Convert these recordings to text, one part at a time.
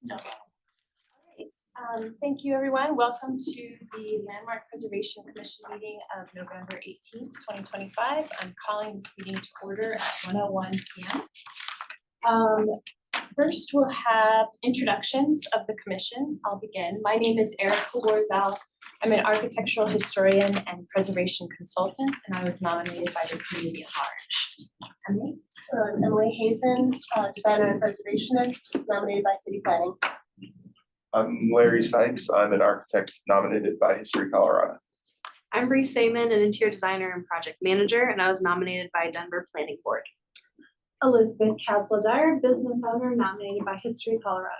No. All right. Thank you, everyone. Welcome to the Landmark Preservation Commission meeting of November 18th, 2025. I'm calling this meeting to order at 1:01 p.m. First, we'll have introductions of the commission. I'll begin. My name is Erica Warzel. I'm an architectural historian and preservation consultant, and I was nominated by the community at large. Emily? I'm Emily Hazen, designer and preservationist, nominated by City Planning. I'm Larry Sykes. I'm an architect nominated by History Colorado. I'm Bree Saman, an interior designer and project manager, and I was nominated by Denver Planning Board. Elizabeth Castle-Dyer, business owner, nominated by History Colorado.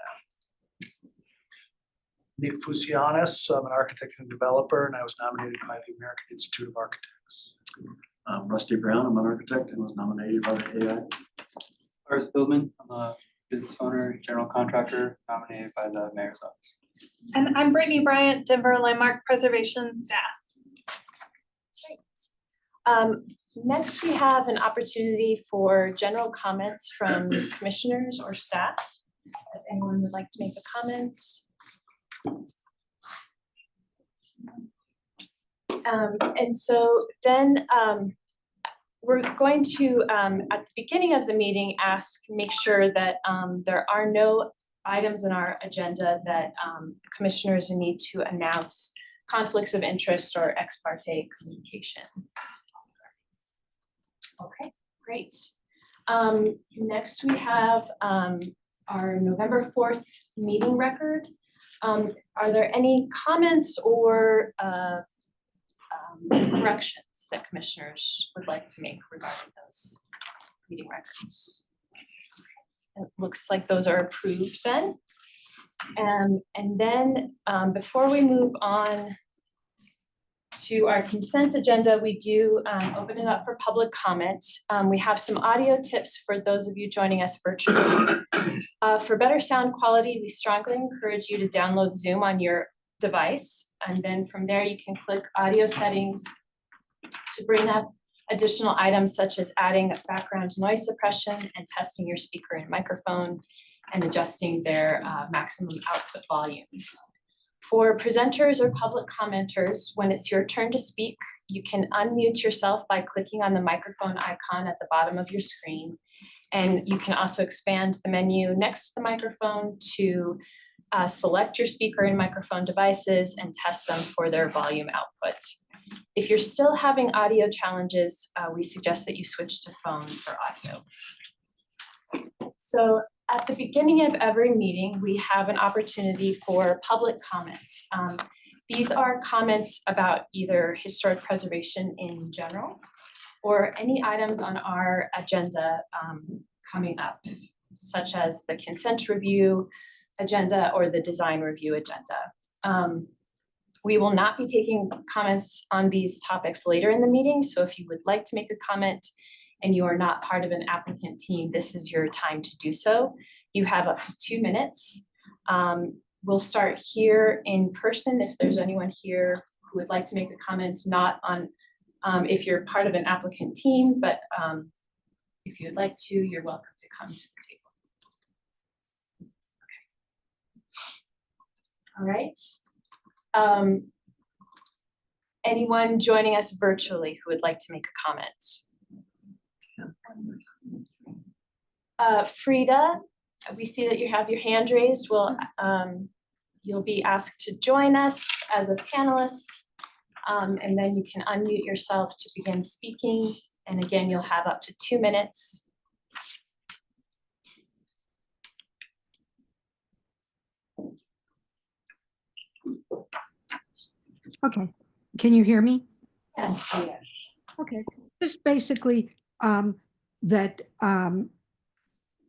Nick Fusianis, I'm an architect and developer, and I was nominated by the American Institute of Architects. Rusty Brown, I'm an architect and was nominated by the AI. Lars Billman, I'm a business owner, general contractor, nominated by the mayor's office. And I'm Brittany Bryant, Denver Landmark Preservation staff. Great. Next, we have an opportunity for general comments from commissioners or staff. If anyone would like to make a comment. And so then we're going to, at the beginning of the meeting, make sure that there are no items in our agenda that commissioners need to announce conflicts of interest or ex parte communication. Okay, great. Next we have our November 4th meeting record. Are there any comments or corrections that commissioners would like to make regarding those meeting records? It looks like those are approved then. And then before we move on to our consent agenda, we do open it up for public comment. We have some audio tips for those of you joining us virtually. For better sound quality, we strongly encourage you to download Zoom on your device. And then from there, you can click audio settings to bring up additional items such as adding background noise suppression and testing your speaker and microphone and adjusting their maximum output volumes. For presenters or public commenters, when it's your turn to speak, you can unmute yourself by clicking on the microphone icon at the bottom of your screen. And you can also expand the menu next to the microphone to select your speaker and microphone devices and test them for their volume output. If you're still having audio challenges, we suggest that you switch to phone for audio. So at the beginning of every meeting, we have an opportunity for public comments. These are comments about either historic preservation in general or any items on our agenda coming up, such as the consent review agenda or the design review agenda. We will not be taking comments on these topics later in the meeting, so if you would like to make a comment and you are not part of an applicant team, this is your time to do so. You have up to 2 minutes. We'll start here in person if there's anyone here who would like to make a comment, not on if you're part of an applicant team, but if you'd like to, you're welcome to come to the table. Okay. All right. Anyone joining us virtually who would like to make a comment? Frida, we see that you have your hand raised. Well, you'll be asked to join us as a panelist, and then you can unmute yourself to begin speaking. And again, you'll have up to 2 minutes. Okay, can you hear me? Yes. Okay, just basically that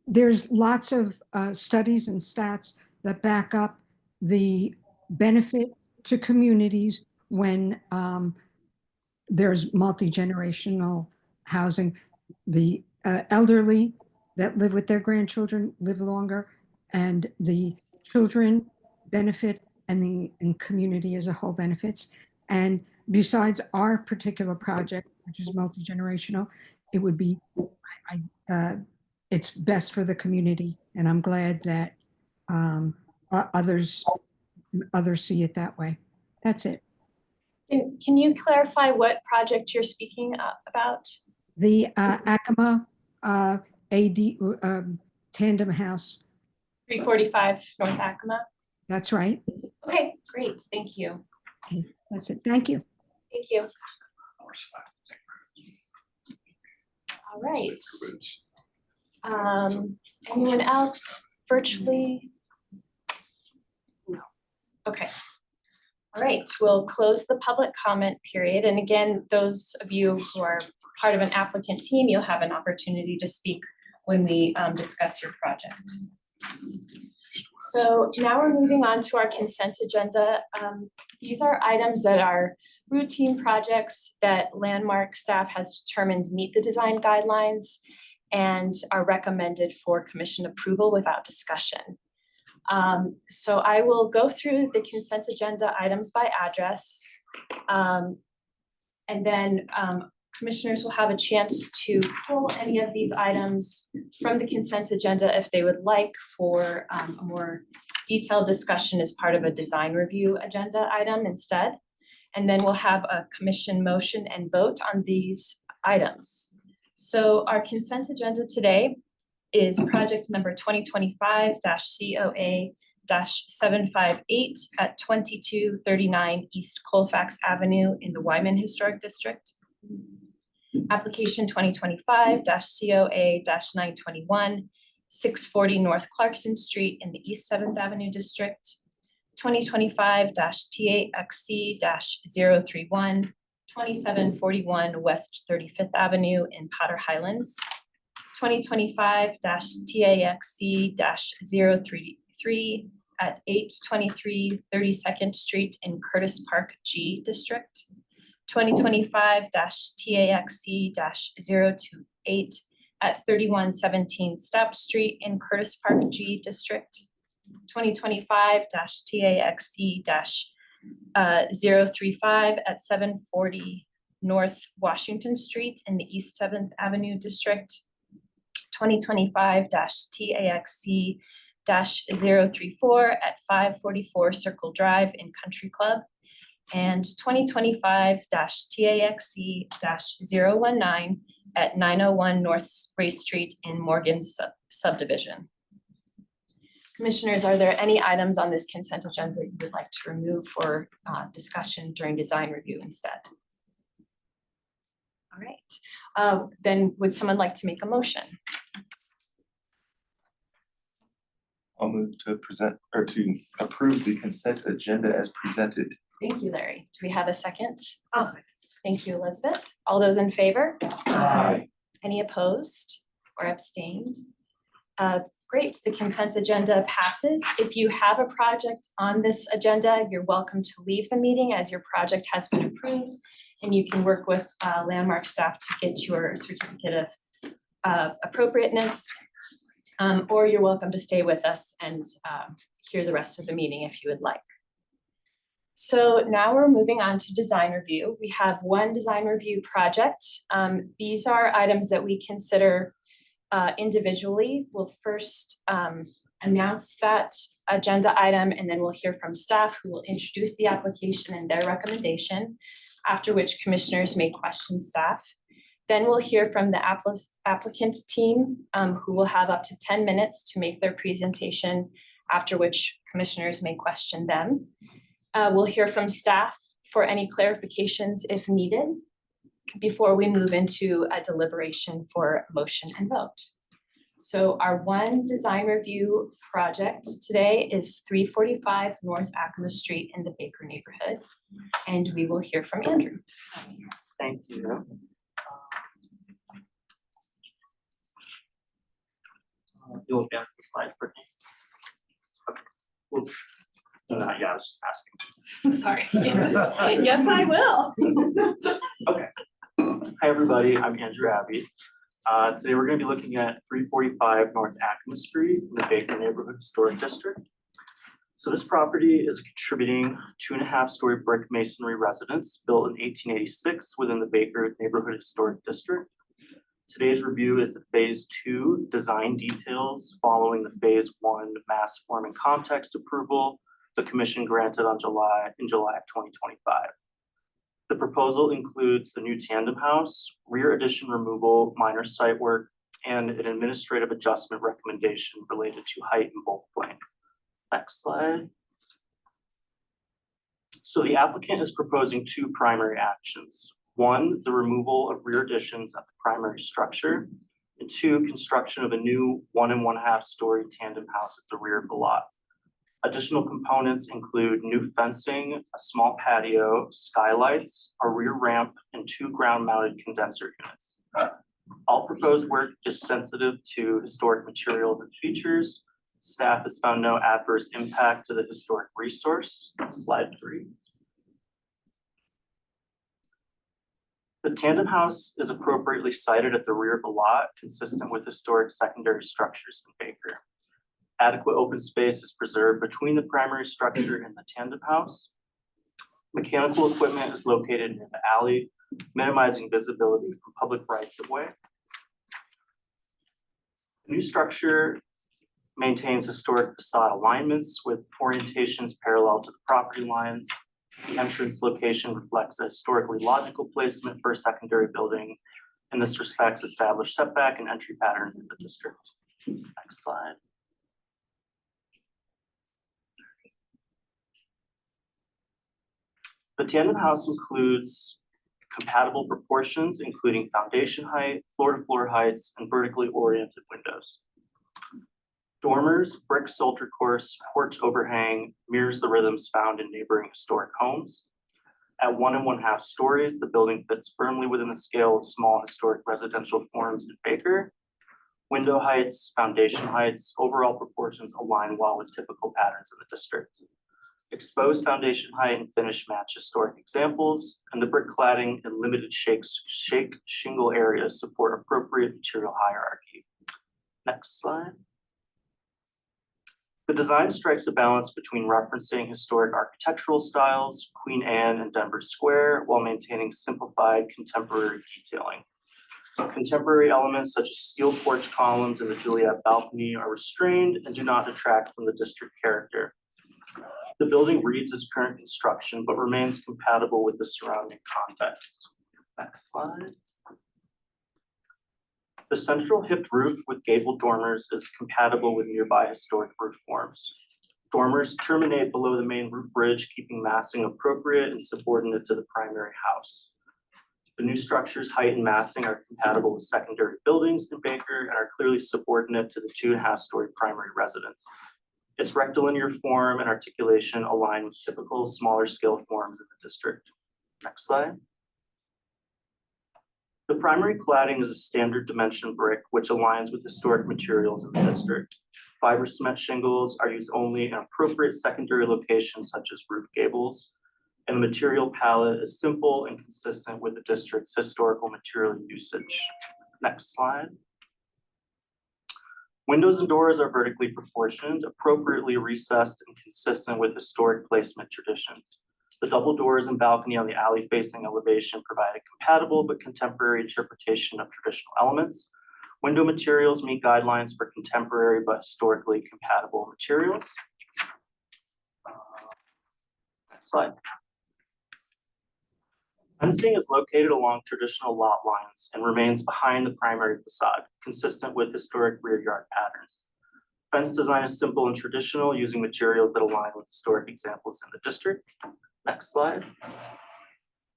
there's lots of studies and stats that back up the benefit to communities when there's multi-generational housing. The elderly that live with their grandchildren live longer, and the children benefit, and the community as a whole benefits. And besides our particular project, which is multi-generational, it would be, it's best for the community. And I'm glad that others see it that way. That's it. Can you clarify what project you're speaking about? The Acoma AD Tandem House. 345 North Acoma? That's right. Okay, great, thank you. Okay, that's it. Thank you. Thank you. All right. Anyone else virtually? No. Okay. All right, we'll close the public comment period. And again, those of you who are part of an applicant team, you'll have an opportunity to speak when we discuss your project. So now we're moving on to our consent agenda. These are items that are routine projects that Landmark staff has determined meet the design guidelines and are recommended for commission approval without discussion. So I will go through the consent agenda items by address. And then commissioners will have a chance to pull any of these items from the consent agenda if they would like for a more detailed discussion as part of a design review agenda item instead. And then we'll have a commission motion and vote on these items. So our consent agenda today is project number 2025-COA-758 at 2239 East Colfax Avenue in the Wyman Historic District. Application 2025-COA-921, 640 North Clarkson Street in the East 7th Avenue District. 2025-TAXC-031, 2741 West 35th Avenue in Potter Highlands. 2025-TAXC-033 at 823 32nd Street in Curtis Park G District. 2025-TAXC-028 at 3117 Stout Street in Curtis Park G District. 2025-TAXC-035 at 740 North Washington Street in the East 7th Avenue District. 2025-TAXC-034 at 544 Circle Drive in Country Club. And 2025-TAXC-019 at 901 North Race Street in Morgan Subdivision. Commissioners, are there any items on this consent agenda you would like to remove for discussion during design review instead? All right, then would someone like to make a motion? I'll move to present or to approve the consent agenda as presented. Thank you, Larry. Do we have a second? I'll second. Thank you, Elizabeth. All those in favor? Aye. Any opposed or abstained? Great, the consent agenda passes. If you have a project on this agenda, you're welcome to leave the meeting as your project has been approved, and you can work with Landmark staff to get your certificate of appropriateness, or you're welcome to stay with us and hear the rest of the meeting if you would like. So now we're moving on to design review. We have one design review project. These are items that we consider individually. We'll first announce that agenda item, and then we'll hear from staff who will introduce the application and their recommendation, after which commissioners may question staff. Then we'll hear from the applicant team who will have up to 10 minutes to make their presentation, after which commissioners may question them. We'll hear from staff for any clarifications if needed before we move into a deliberation for motion and vote. So our one design review project today is 345 North Acoma Street in the Baker neighborhood, and we will hear from Andrew. Thank you. You'll advance the slide for me. Okay. Oops. Yeah, I was just asking. Sorry. Yes, I will. Okay. Hi, everybody. I'm Andrew Abbey. Today we're going to be looking at 345 North Acoma Street in the Baker Neighborhood Historic District. So this property is a contributing 2.5-story brick masonry residence built in 1886 within the Baker Neighborhood Historic District. Today's review is the phase 2 design details following the phase 1 mass form and context approval the commission granted in July of 2025. The proposal includes the new tandem house, rear addition removal, minor site work, and an administrative adjustment recommendation related to height and bulk plane. Next slide. So the applicant is proposing 2 primary actions. 1, the removal of rear additions at the primary structure, and 2, construction of a new 1 1/2 story tandem house at the rear of the lot. Additional components include new fencing, a small patio, skylights, a rear ramp, and 2 ground-mounted condenser units. All proposed work is sensitive to historic materials and features. Staff has found no adverse impact to the historic resource. Slide 3. The tandem house is appropriately sited at the rear of the lot, consistent with historic secondary structures in Baker. Adequate open space is preserved between the primary structure and the tandem house. Mechanical equipment is located near the alley, minimizing visibility from public rights of way. The new structure maintains historic facade alignments with orientations parallel to the property lines. The entrance location reflects a historically logical placement for a secondary building. In this respect, established setback and entry patterns in the district. Next slide. The tandem house includes compatible proportions, including foundation height, floor-to-floor heights, and vertically oriented windows. Dormers, brick soldier course, porch overhang mirrors the rhythms found in neighboring historic homes. At 1 1/2 stories, the building fits firmly within the scale of small historic residential forms in Baker. Window heights, foundation heights, overall proportions align well with typical patterns in the district. Exposed foundation height and finish match historic examples, and the brick cladding and limited shake shingle areas support appropriate material hierarchy. Next slide. The design strikes a balance between referencing historic architectural styles, Queen Anne and Denver Square, while maintaining simplified contemporary detailing. Contemporary elements such as steel porch columns and the Juliet balcony are restrained and do not detract from the district character. The building reads as current construction, but remains compatible with the surrounding context. Next slide. The central hipped roof with gabled dormers is compatible with nearby historic roof forms. Dormers terminate below the main roof ridge, keeping massing appropriate and subordinate to the primary house. The new structure's height and massing are compatible with secondary buildings in Baker and are clearly subordinate to the 2 1/2 story primary residence. Its rectilinear form and articulation align with typical smaller scale forms in the district. Next slide. The primary cladding is a standard dimension brick, which aligns with historic materials in the district. Fiber cement shingles are used only in appropriate secondary locations such as roof gables, and the material palette is simple and consistent with the district's historical material usage. Next slide. Windows and doors are vertically proportioned, appropriately recessed, and consistent with historic placement traditions. The double doors and balcony on the alley facing elevation provide a compatible but contemporary interpretation of traditional elements. Window materials meet guidelines for contemporary but historically compatible materials. Next slide. Fencing is located along traditional lot lines and remains behind the primary facade, consistent with historic rear yard patterns. Fence design is simple and traditional, using materials that align with historic examples in the district. Next slide.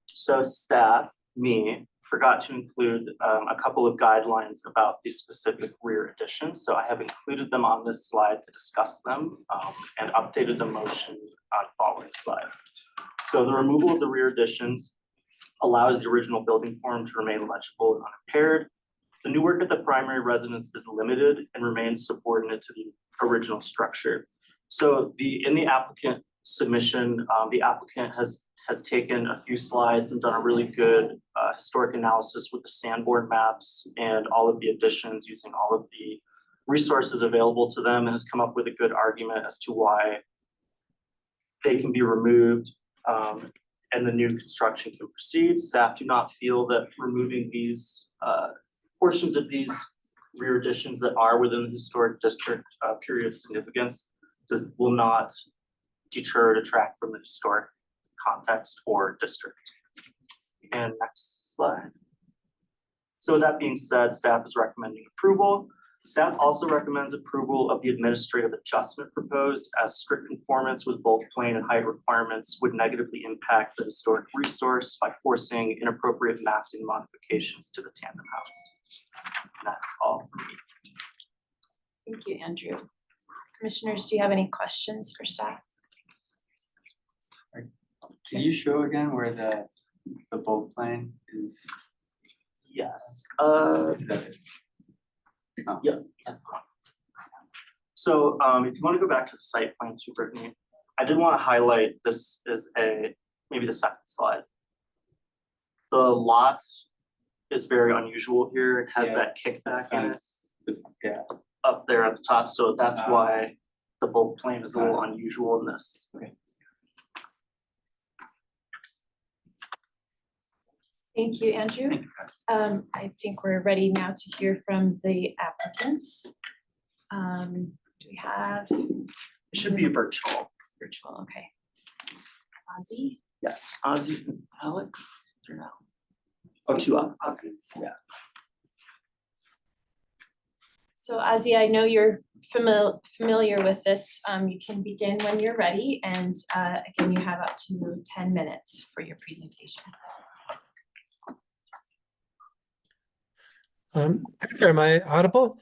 So staff, me, forgot to include a couple of guidelines about these specific rear additions. So I have included them on this slide to discuss them and updated the motion on the following slide. So the removal of the rear additions allows the original building form to remain legible and unimpaired. The new work at the primary residence is limited and remains subordinate to the original structure. So in the applicant submission, the applicant has taken a few slides and done a really good historic analysis with the Sanborn maps and all of the additions using all of the resources available to them, and has come up with a good argument as to why they can be removed and the new construction can proceed. Staff do not feel that removing these portions of these rear additions that are within the historic district period of significance will not deter or detract from the historic context or district. And next slide. So with that being said, staff is recommending approval. Staff also recommends approval of the administrative adjustment proposed, as strict conformance with both plane and height requirements would negatively impact the historic resource by forcing inappropriate massing modifications to the tandem house. And that's all for me. Thank you, Andrew. Commissioners, do you have any questions for staff? Can you show again where the bulk plane is? Yes. Oh. Yeah. So if you want to go back to the site plan too, Brittany, I did want to highlight this is maybe the second slide. The lot is very unusual here. It has Yeah. that kickback in it Fence. Yeah, up there at the top, so that's Ah. why the bulk plane is a little unusual in this. okay. Thank you, Andrew. Thank you, guys. I think we're ready now to hear from the applicants. Do we have It should be virtual. virtual? Okay. Ozzy? Yes, Ozzy and Alex, they're now. Oh, two Ozzy's, yeah. So Ozzy, I know you're familiar with this. You can begin when you're ready, and again, you have up to 10 minutes for your presentation. Am I audible?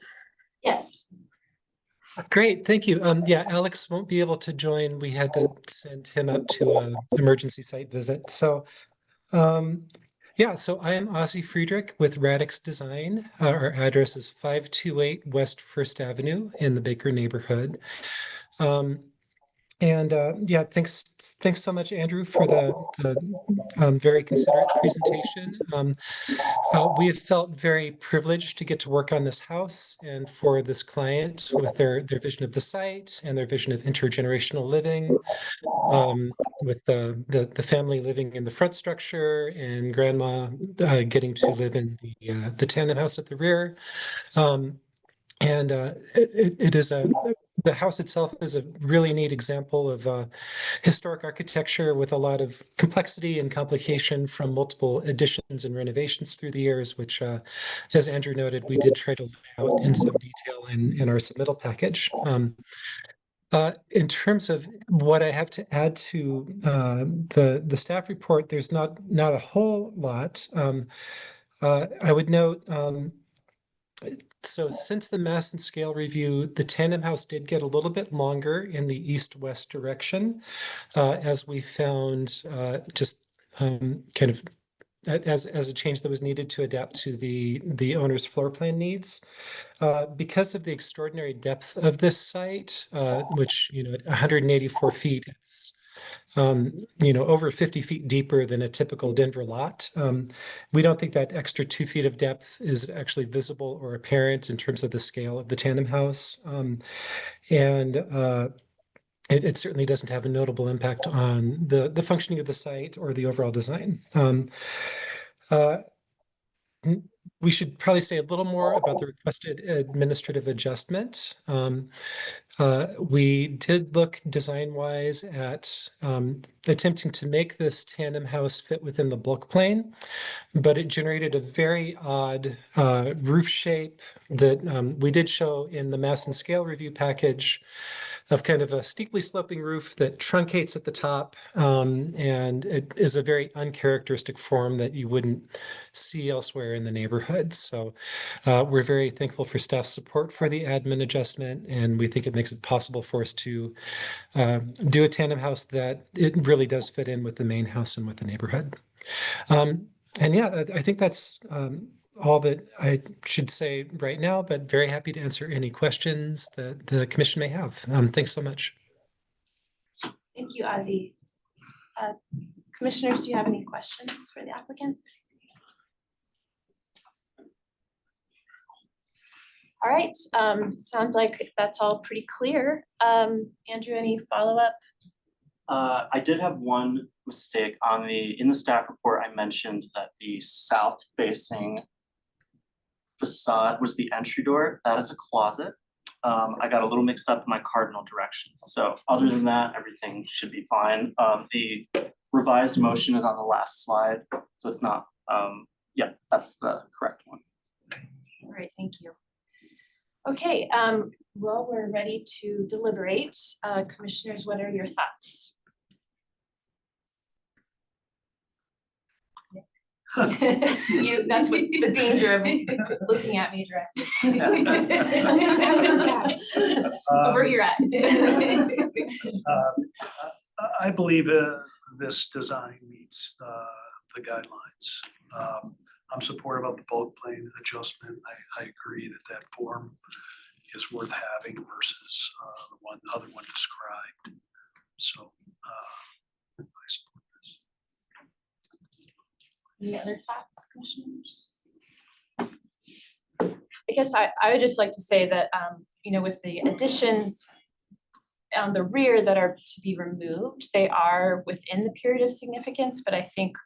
Yes. Great, thank you. Yeah, Alex won't be able to join. We had to send him out to an emergency site visit. So, yeah, so I am Ozzy Friedrich with Radix Design. Our address is 528 West First Avenue in the Baker neighborhood. Yeah, thanks so much, Andrew, for the very considerate presentation. We have felt very privileged to get to work on this house and for this client with their vision of the site and their vision of intergenerational living, with the family living in the front structure and grandma getting to live in the tandem house at the rear. It is the house itself is a really neat example of historic architecture with a lot of complexity and complication from multiple additions and renovations through the years, which, as Andrew noted, we did try to lay out in some detail in our submittal package. In terms of what I have to add to the staff report, there's not a whole lot. I would note. So since the mass and scale review, the tandem house did get a little bit longer in the east-west direction, as we found just kind of as a change that was needed to adapt to the owner's floor plan needs. Because of the extraordinary depth of this site, which, at 184 feet is over 50 feet deeper than a typical Denver lot. We don't think that extra 2 feet of depth is actually visible or apparent in terms of the scale of the tandem house. It certainly doesn't have a notable impact on the functioning of the site or the overall design. We should probably say a little more about the requested administrative adjustment. We did look design-wise at attempting to make this tandem house fit within the bulk plane, but it generated a very odd roof shape that we did show in the mass and scale review package, of kind of a steeply sloping roof that truncates at the top, and it is a very uncharacteristic form that you wouldn't see elsewhere in the neighborhood. So we're very thankful for staff support for the admin adjustment, and we think it makes it possible for us to do a tandem house that it really does fit in with the main house and with the neighborhood. And yeah, I think that's all that I should say right now, but very happy to answer any questions that the commission may have. Thanks so much. Thank you, Ozzy. Commissioners, do you have any questions for the applicants? All right, sounds like that's all pretty clear. Andrew, any follow-up? I did have one mistake in the staff report. I mentioned that the south facing facade was the entry door. That is a closet. I got a little mixed up in my cardinal directions. So other than that, everything should be fine. The revised motion is on the last slide, so it's not, yeah, that's the correct one. All right, thank you. Okay, well, we're ready to deliberate. Commissioners, what are your thoughts? That's what the danger of looking at me directly. Avert your eyes. I believe this design meets the guidelines. I'm supportive of the bulk plane adjustment. I agree that form is worth having versus the other one described. So I support this. Any other thoughts, commissioners? I guess I would just like to say that, you know, with the additions on the rear that are to be removed, they are within the period of significance, but I think,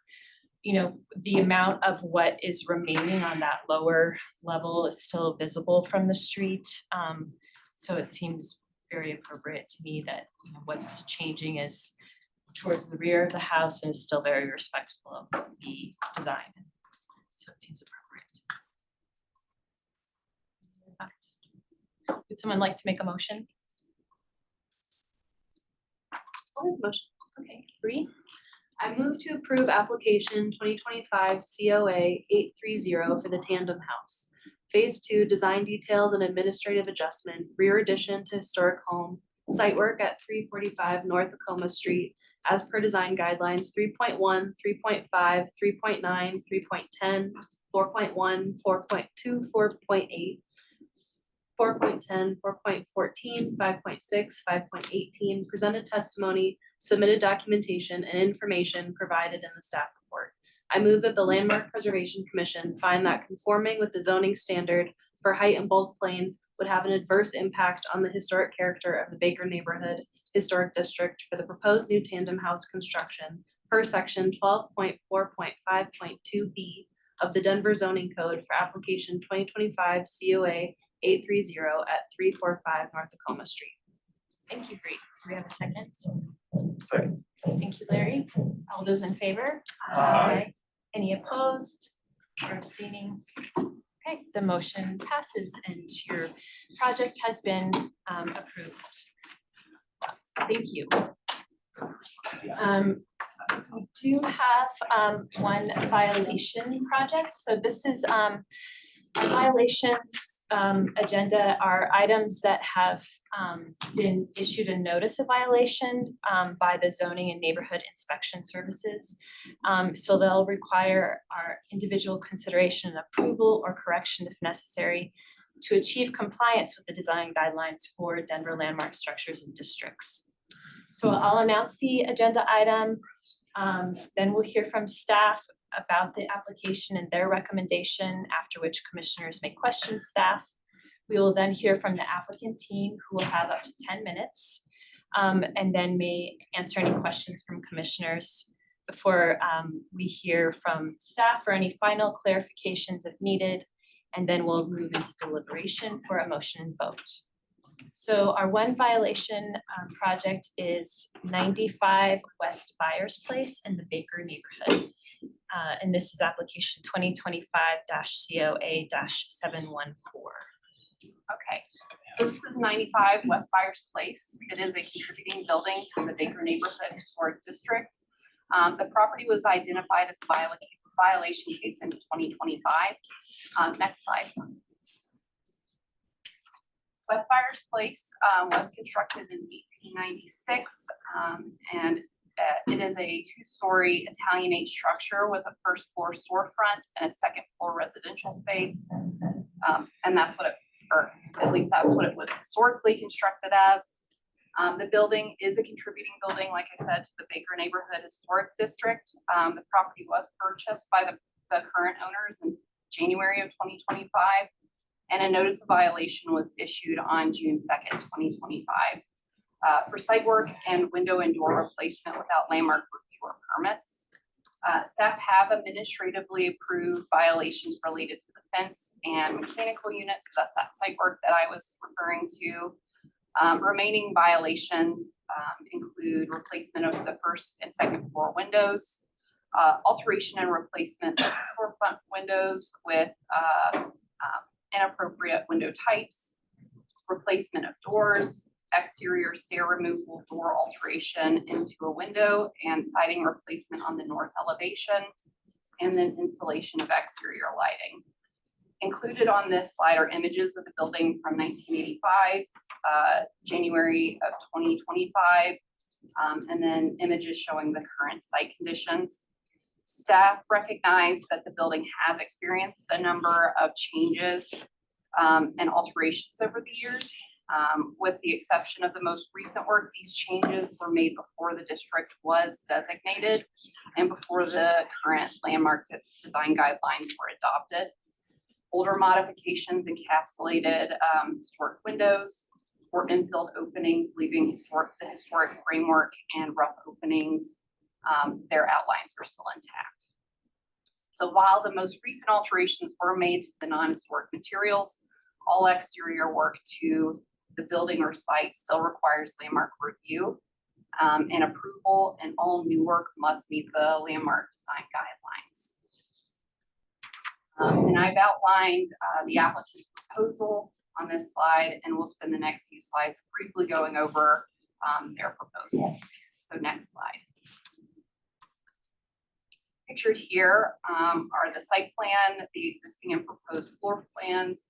you know, the amount of what is remaining on that lower level is still visible from the street. So it seems very appropriate to me that, you know, what's changing is towards the rear of the house and is still very respectful of the design. So it seems appropriate. Thoughts? Would someone like to make a motion? Motion. Okay, Bree? I move to approve application 2025 COA 830 for the Tandem House. Phase 2, design details and administrative adjustment, rear addition to historic home, site work at 345 North Acoma Street, as per design guidelines 3.1, 3.5, 3.9, 3.10, 4.1, 4.2, 4.8, 4.10, 4.14, 5.6, 5.18, presented testimony, submitted documentation, and information provided in the staff report. I move that the Landmark Preservation Commission find that conforming with the zoning standard for height and bulk plane would have an adverse impact on the historic character of the Baker Neighborhood Historic District for the proposed new tandem house construction per section 12.4.5.2b of the Denver Zoning Code for application 2025 COA 830 at 345 North Acoma Street. Thank you, Bree. Do we have a second? Second. Thank you, Larry. All those in favor? Aye. Any opposed or abstaining? Okay, the motion passes and your project has been approved. Thank you. We do have one violation project. So this is violations agenda are items that have been issued a notice of violation by the Zoning and Neighborhood Inspection Services. So they'll require our individual consideration and approval or correction if necessary to achieve compliance with the design guidelines for Denver landmark structures and districts. So I'll announce the agenda item. Then we'll hear from staff about the application and their recommendation, after which commissioners may question staff. We will then hear from the applicant team, who will have up to 10 minutes, and then may answer any questions from commissioners before we hear from staff for any final clarifications if needed, and then we'll move into deliberation for a motion and vote. So our one violation project is 95 West Byers Place in the Baker neighborhood. And this is application 2025-COA-714. Okay, so this is 95 West Byers Place. It is a contributing building to the Baker Neighborhood Historic District. The property was identified as a violation case in 2025. Next slide. West Byers Place was constructed in 1896, and it is a two-story Italianate structure with a first floor storefront and a second floor residential space. And that's what it, or at least that's what it was historically constructed as. The building is a contributing building, like I said, to the Baker Neighborhood Historic District. The property was purchased by the current owners in January of 2025. And a notice of violation was issued on June 2nd, 2025 for site work and window and door replacement without landmark review or permits. Staff have administratively approved violations related to the fence and mechanical units. That's that site work that I was referring to. Remaining violations include replacement of the first and second floor windows, alteration and replacement of the storefront windows with inappropriate window types, replacement of doors, exterior stair removal, door alteration into a window, and siding replacement on the north elevation, and then installation of exterior lighting. Included on this slide are images of the building from 1985, January of 2025, and then images showing the current site conditions. Staff recognize that the building has experienced a number of changes and alterations over the years. With the exception of the most recent work, these changes were made before the district was designated and before the current landmark design guidelines were adopted. Older modifications encapsulated historic windows or infilled openings, leaving the historic framework and rough openings. Their outlines are still intact. So while the most recent alterations were made to the non-historic materials, all exterior work to the building or site still requires landmark review and approval, and all new work must meet the landmark design guidelines. And I've outlined the applicant's proposal on this slide, and we'll spend the next few slides briefly going over their proposal. So next slide. Pictured here are the site plan, the existing and proposed floor plans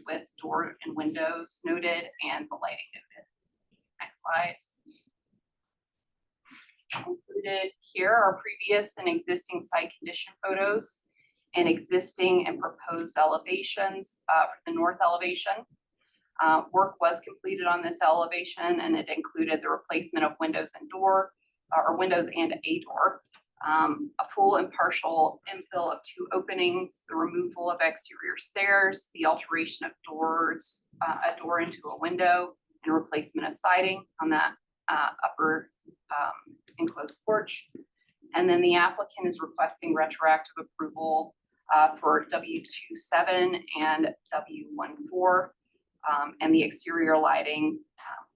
with door and windows noted and the lighting noted. Next slide. Included here are previous and existing site condition photos and existing and proposed elevations for the north elevation. Work was completed on this elevation, and it included the replacement of windows and door, or windows and a door. A full and partial infill of 2 openings, the removal of exterior stairs, the alteration of doors, a door into a window, and replacement of siding on that upper enclosed porch. And then the applicant is requesting retroactive approval for W27 and W14 and the exterior lighting,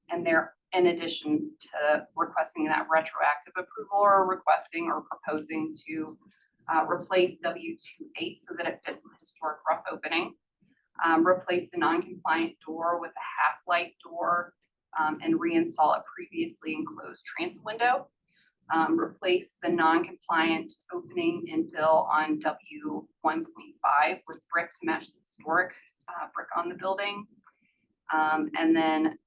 and they're in addition to requesting that retroactive approval, or requesting or proposing to replace W28 so that it fits the historic rough opening, replace the non-compliant door with a half-light door, and reinstall a previously enclosed transom window, replace the non-compliant opening infill on W1.5 with brick to match the historic brick on the building, and then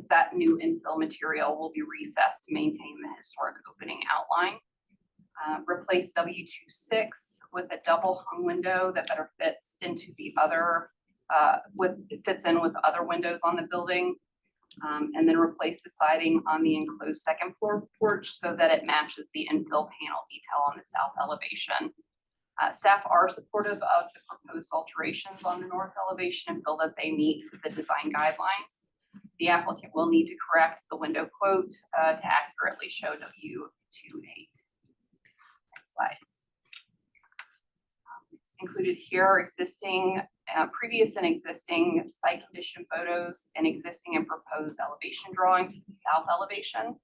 that new infill material will be recessed to maintain the historic opening outline. Replace W26 with a double hung window that better fits into the other, fits in with other windows on the building. And then replace the siding on the enclosed second floor porch so that it matches the infill panel detail on the south elevation. Staff are supportive of the proposed alterations on the north elevation and feel that they meet the design guidelines. The applicant will need to correct the window quote to accurately show W28. Next slide. Included here are existing, previous and existing site condition photos and existing and proposed elevation drawings for the south elevation.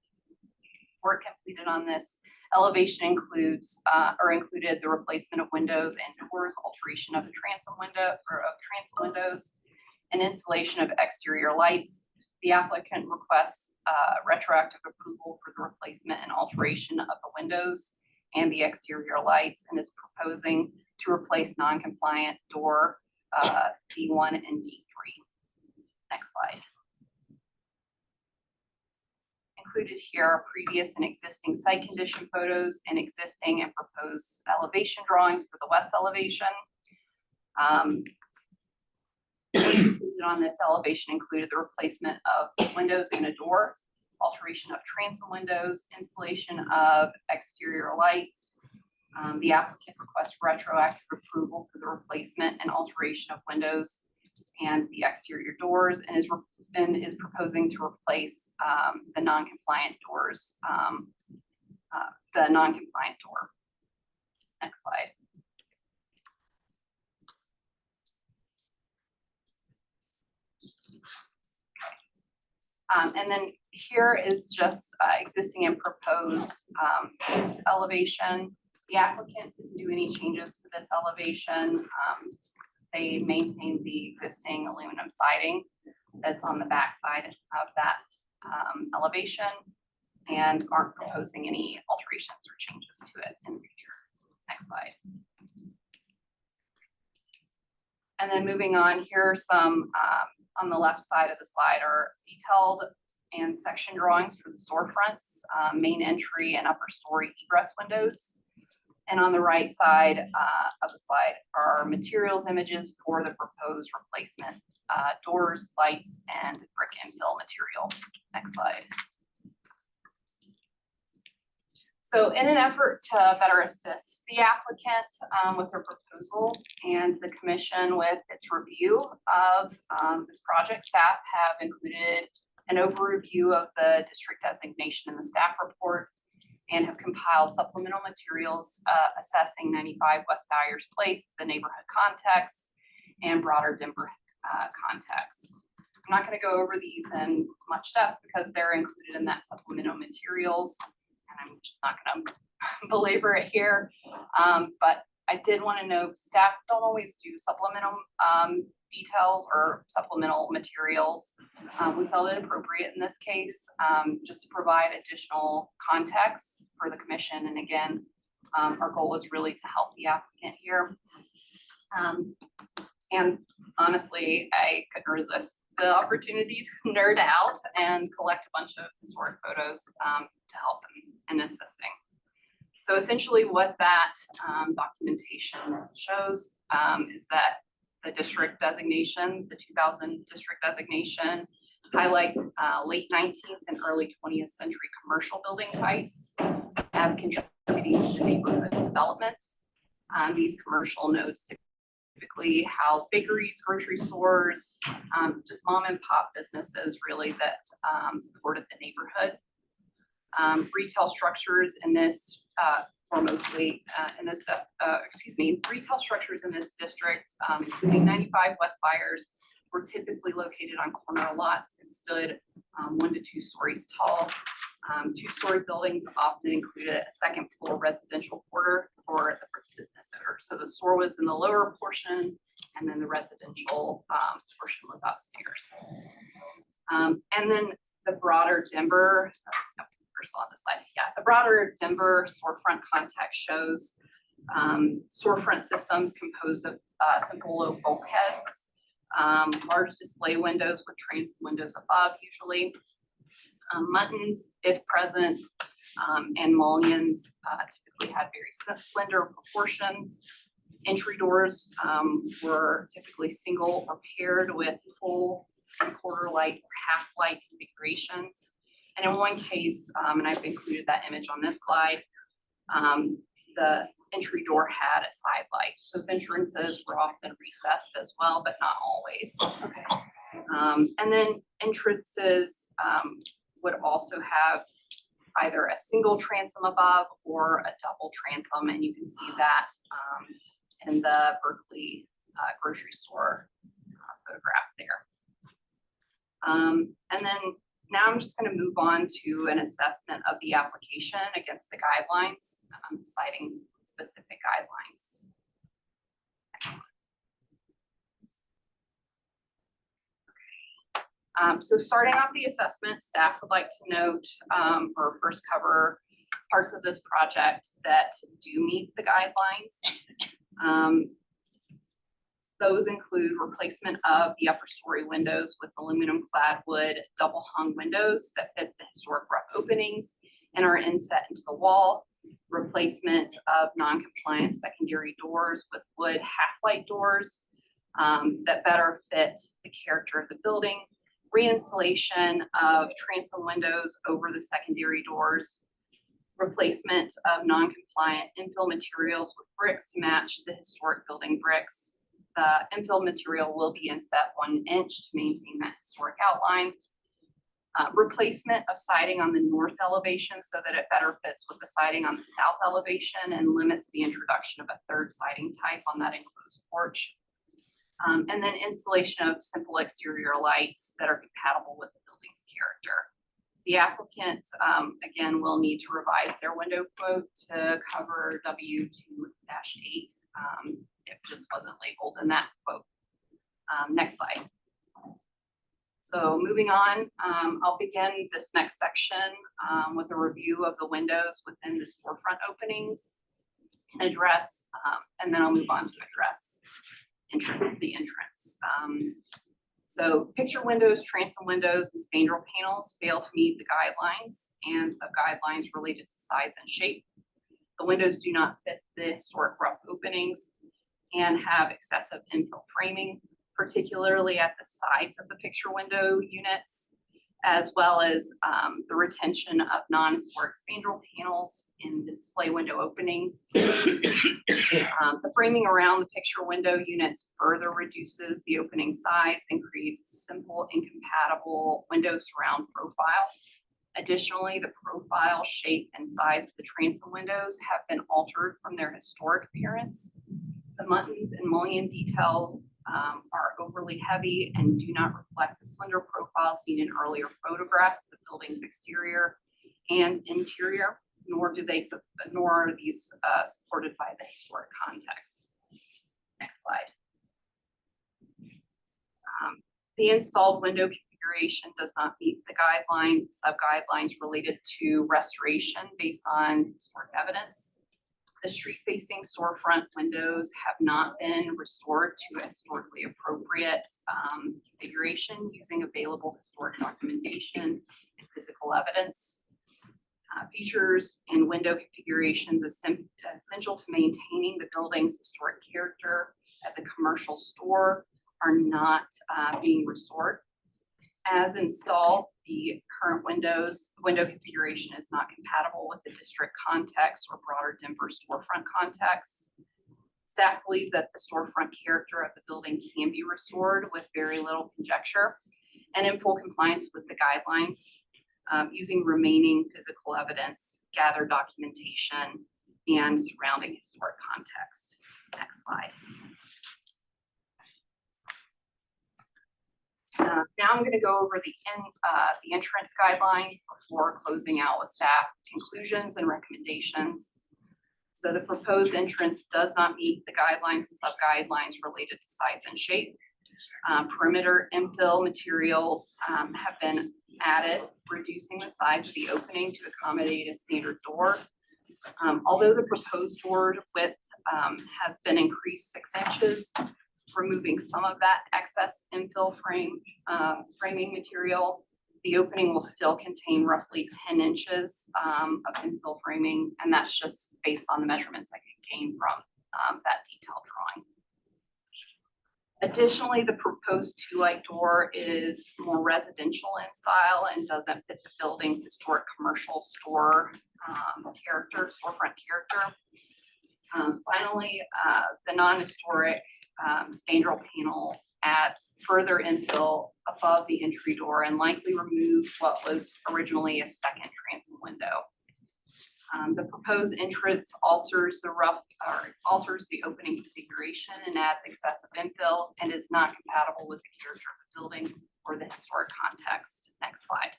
Work completed on this elevation includes included the replacement of windows and doors, alteration of the transom window or of transom windows, and installation of exterior lights. The applicant requests retroactive approval for the replacement and alteration of the windows and the exterior lights, and is proposing to replace non-compliant door D1 and D3. Next slide. Included here are previous and existing site condition photos and existing and proposed elevation drawings for the west elevation. Included on this elevation included the replacement of windows and a door, alteration of transom windows, installation of exterior lights. The applicant requests retroactive approval for the replacement and alteration of windows and the exterior doors, and is proposing to replace the non-compliant doors, the non-compliant door. Next slide. And then here is just existing and proposed east elevation. The applicant didn't do any changes to this elevation. They maintained the existing aluminum siding that's on the back side of that elevation and aren't proposing any alterations or changes to it in the future. Next slide. And then moving on, here are some on the left side of the slide are detailed and section drawings for the storefronts, main entry and upper story egress windows. And on the right side of the slide are materials images for the proposed replacement doors, lights, and brick infill material. Next slide. So in an effort to better assist the applicant with their proposal and the commission with its review of this project, staff have included an overview of the district designation in the staff report and have compiled supplemental materials assessing 95 West Byers Place, the neighborhood context, and broader Denver context. I'm not going to go over these in much depth because they're included in that supplemental materials, and I'm just not going to belabor it here. But I did want to note staff don't always do supplemental details or supplemental materials. We felt it appropriate in this case just to provide additional context for the commission. And again, our goal was really to help the applicant here. And honestly, I couldn't resist the opportunity to nerd out and collect a bunch of historic photos to help in assisting. So essentially what that documentation shows is that the district designation, the 2000 district designation, highlights late 19th and early 20th century commercial building types as contributing to neighborhood development. These commercial nodes typically house bakeries, grocery stores, just mom and pop businesses really that supported the neighborhood. Retail structures in this or mostly in this, retail structures in this district, including 95 West Byers, were typically located on corner lots and stood 1 to 2 stories tall. 2-story buildings often included a second floor residential quarter for the business owner. So the store was in the lower portion and then the residential portion was upstairs. And then the broader Denver, on the slide, yeah, the broader Denver storefront context shows storefront systems composed of simple low bulkheads, large display windows with transom windows above usually, muttons if present, and mullions typically had very slender proportions. Entry doors were typically single or paired with full 3/4 light or half light configurations. And in one case, and I've included that image on this slide, the entry door had a side light. Those entrances were often recessed as well, but not always. Okay. And then entrances would also have either a single transom above or a double transom, and you can see that in the Berkeley grocery store photograph there. And then now I'm just going to move on to an assessment of the application against the guidelines, citing specific guidelines. Okay. So starting off the assessment, staff would like to note or first cover parts of this project that do meet the guidelines. Those include replacement of the upper story windows with aluminum clad wood double hung windows that fit the historic rough openings and are inset into the wall, replacement of non-compliant secondary doors with wood half-light doors that better fit the character of the building, reinstallation of transom windows over the secondary doors, replacement of non-compliant infill materials with bricks to match the historic building bricks. The infill material will be inset 1 inch to maintain that historic outline. Replacement of siding on the north elevation so that it better fits with the siding on the south elevation and limits the introduction of a third siding type on that enclosed porch. And then installation of simple exterior lights that are compatible with the building's character. The applicant, again, will need to revise their window quote to cover W2-8. It just wasn't labeled in that quote. Next slide. So moving on, I'll begin this next section with a review of the windows within the storefront openings, address, and then I'll move on to address the entrance. So picture windows, transom windows, and spandrel panels fail to meet the guidelines and sub-guidelines related to size and shape. The windows do not fit the historic rough openings and have excessive infill framing, particularly at the sides of the picture window units, as well as the retention of non-historic spandrel panels in the display window openings. The framing around the picture window units further reduces the opening size and creates a simple and compatible window surround profile. Additionally, the profile, shape, and size of the transom windows have been altered from their historic appearance. The muntins and mullion details are overly heavy and do not reflect the slender profile seen in earlier photographs of the building's exterior and interior, nor are these supported by the historic context. Next slide. The installed window configuration does not meet the guidelines, sub-guidelines related to restoration based on historic evidence. The street-facing storefront windows have not been restored to a historically appropriate configuration using available historic documentation and physical evidence. Features and window configurations essential to maintaining the building's historic character as a commercial store are not being restored. As installed, the current window configuration is not compatible with the district context or broader Denver storefront context. Staff believe that the storefront character of the building can be restored with very little conjecture and in full compliance with the guidelines using remaining physical evidence, gathered documentation, and surrounding historic context. Next slide. Now I'm going to go over the entrance guidelines before closing out with staff conclusions and recommendations. So the proposed entrance does not meet the guidelines and sub-guidelines related to size and shape. Perimeter infill materials have been added, reducing the size of the opening to accommodate a standard door. Although the proposed door width has been increased 6 inches, removing some of that excess infill framing material, the opening will still contain roughly 10 inches of infill framing, and that's just based on the measurements I could gain from that detailed drawing. Additionally, the proposed 2-light door is more residential in style and doesn't fit the building's historic commercial store storefront character. Finally, the non-historic spandrel panel adds further infill above the entry door and likely removes what was originally a second transom window. The proposed entrance alters the opening configuration and adds excessive infill and is not compatible with the character of the building or the historic context. Next slide.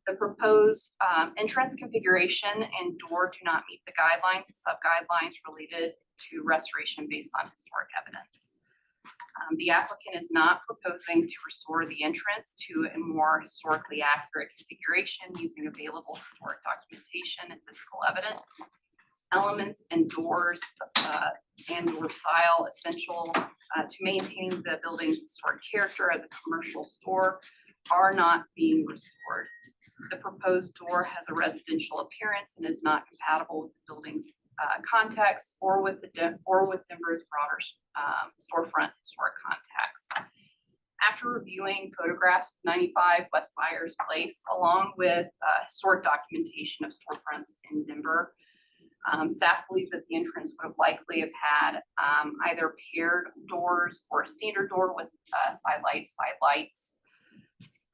The proposed entrance configuration and door do not meet the guidelines and sub-guidelines related to restoration based on historic evidence. The applicant is not proposing to restore the entrance to a more historically accurate configuration using available historic documentation and physical evidence. Elements and doors and door style essential to maintaining the building's historic character as a commercial store are not being restored. The proposed door has a residential appearance and is not compatible with the building's context or with Denver's broader storefront historic context. After reviewing photographs of 95 West Byers Place, along with historic documentation of storefronts in Denver, staff believes that the entrance would have likely have had either paired doors or a standard door with side lights.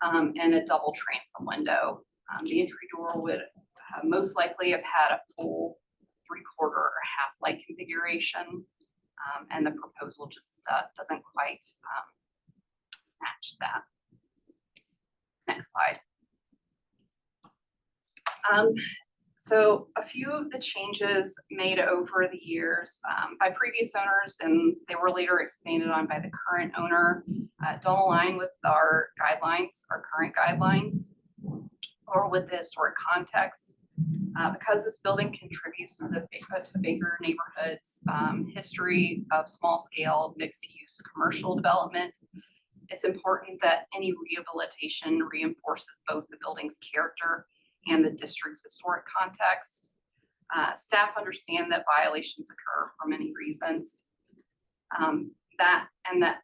and a double transom window. The entry door would most likely have had a full 3/4 or half light configuration. And the proposal just doesn't quite match that. Next slide. So a few of the changes made over the years by previous owners, and they were later expanded on by the current owner, don't align with our guidelines, our current guidelines, or with the historic context. Because this building contributes to the Baker neighborhood's history of small scale mixed use commercial development, it's important that any rehabilitation reinforces both the building's character and the district's historic context. Staff understand that violations occur for many reasons. That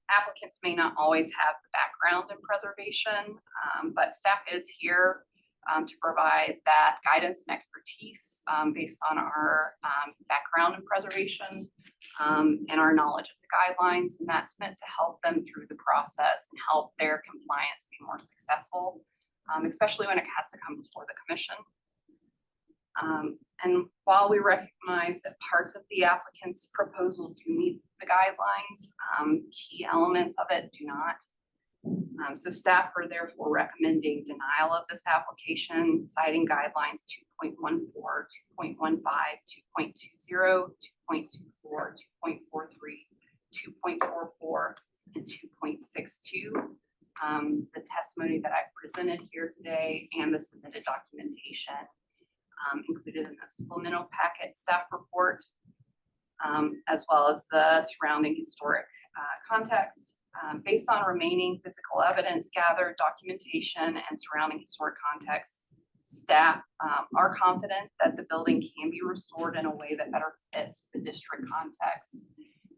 applicants may not always have the background in preservation, but staff is here to provide that guidance and expertise based on our background in preservation and our knowledge of the guidelines. And that's meant to help them through the process and help their compliance be more successful, especially when it has to come before the commission. And while we recognize that parts of the applicant's proposal do meet the guidelines, key elements of it do not. So staff are therefore recommending denial of this application, citing guidelines 2.14, 2.15, 2.20, 2.24, 2.43, 2.44, and 2.62. The testimony that I presented here today and the submitted documentation included in the supplemental packet staff report, as well as the surrounding historic context. Based on remaining physical evidence gathered, documentation, and surrounding historic context, staff are confident that the building can be restored in a way that better fits the district context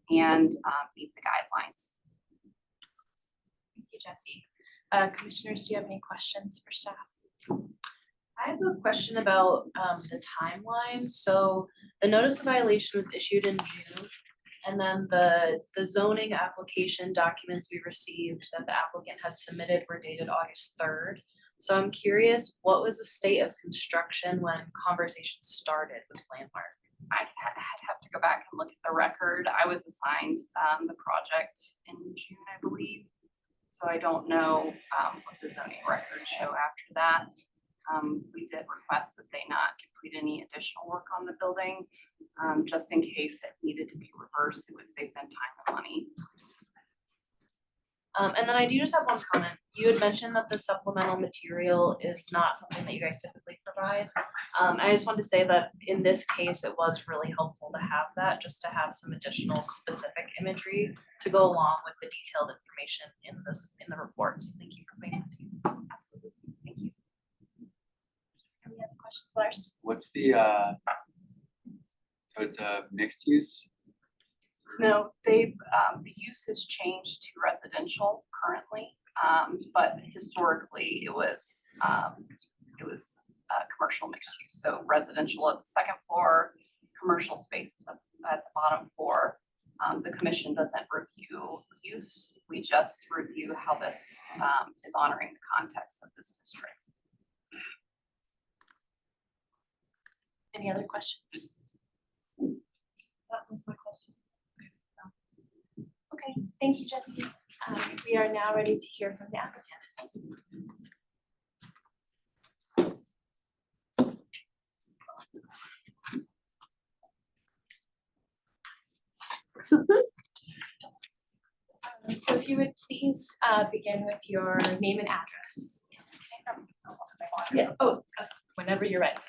and meet the guidelines. Thank you, Jessie. Commissioners, do you have any questions for staff? I have a question about the timeline. So the notice of violation was issued in June. And then the zoning application documents we received that the applicant had submitted were dated August 3rd. So I'm curious, what was the state of construction when conversations started with Landmark? I'd have to go back and look at the record. I was assigned the project in June, I believe. So I don't know what the zoning records show after that. We did request that they not complete any additional work on the building, just in case it needed to be reversed. It would save them time and money. And then I do just have one comment. You had mentioned that the supplemental material is not something that you guys typically provide. I just wanted to say that in this case, it was really helpful to have that, just to have some additional specific imagery to go along with the detailed information in the report. So thank you for putting that. Absolutely. Thank you. Any other questions, Lars? What's the, so it's a mixed use? No, the use has changed to residential currently, but historically it was commercial mixed use. So residential at the second floor, commercial space at the bottom floor. The commission doesn't review use. We just review how this is honoring the context of this district. Any other questions? That was my question. Okay, thank you, Jessie. We are now ready to hear from the applicants. So if you would please begin with your name and address. Yeah, whenever you're ready.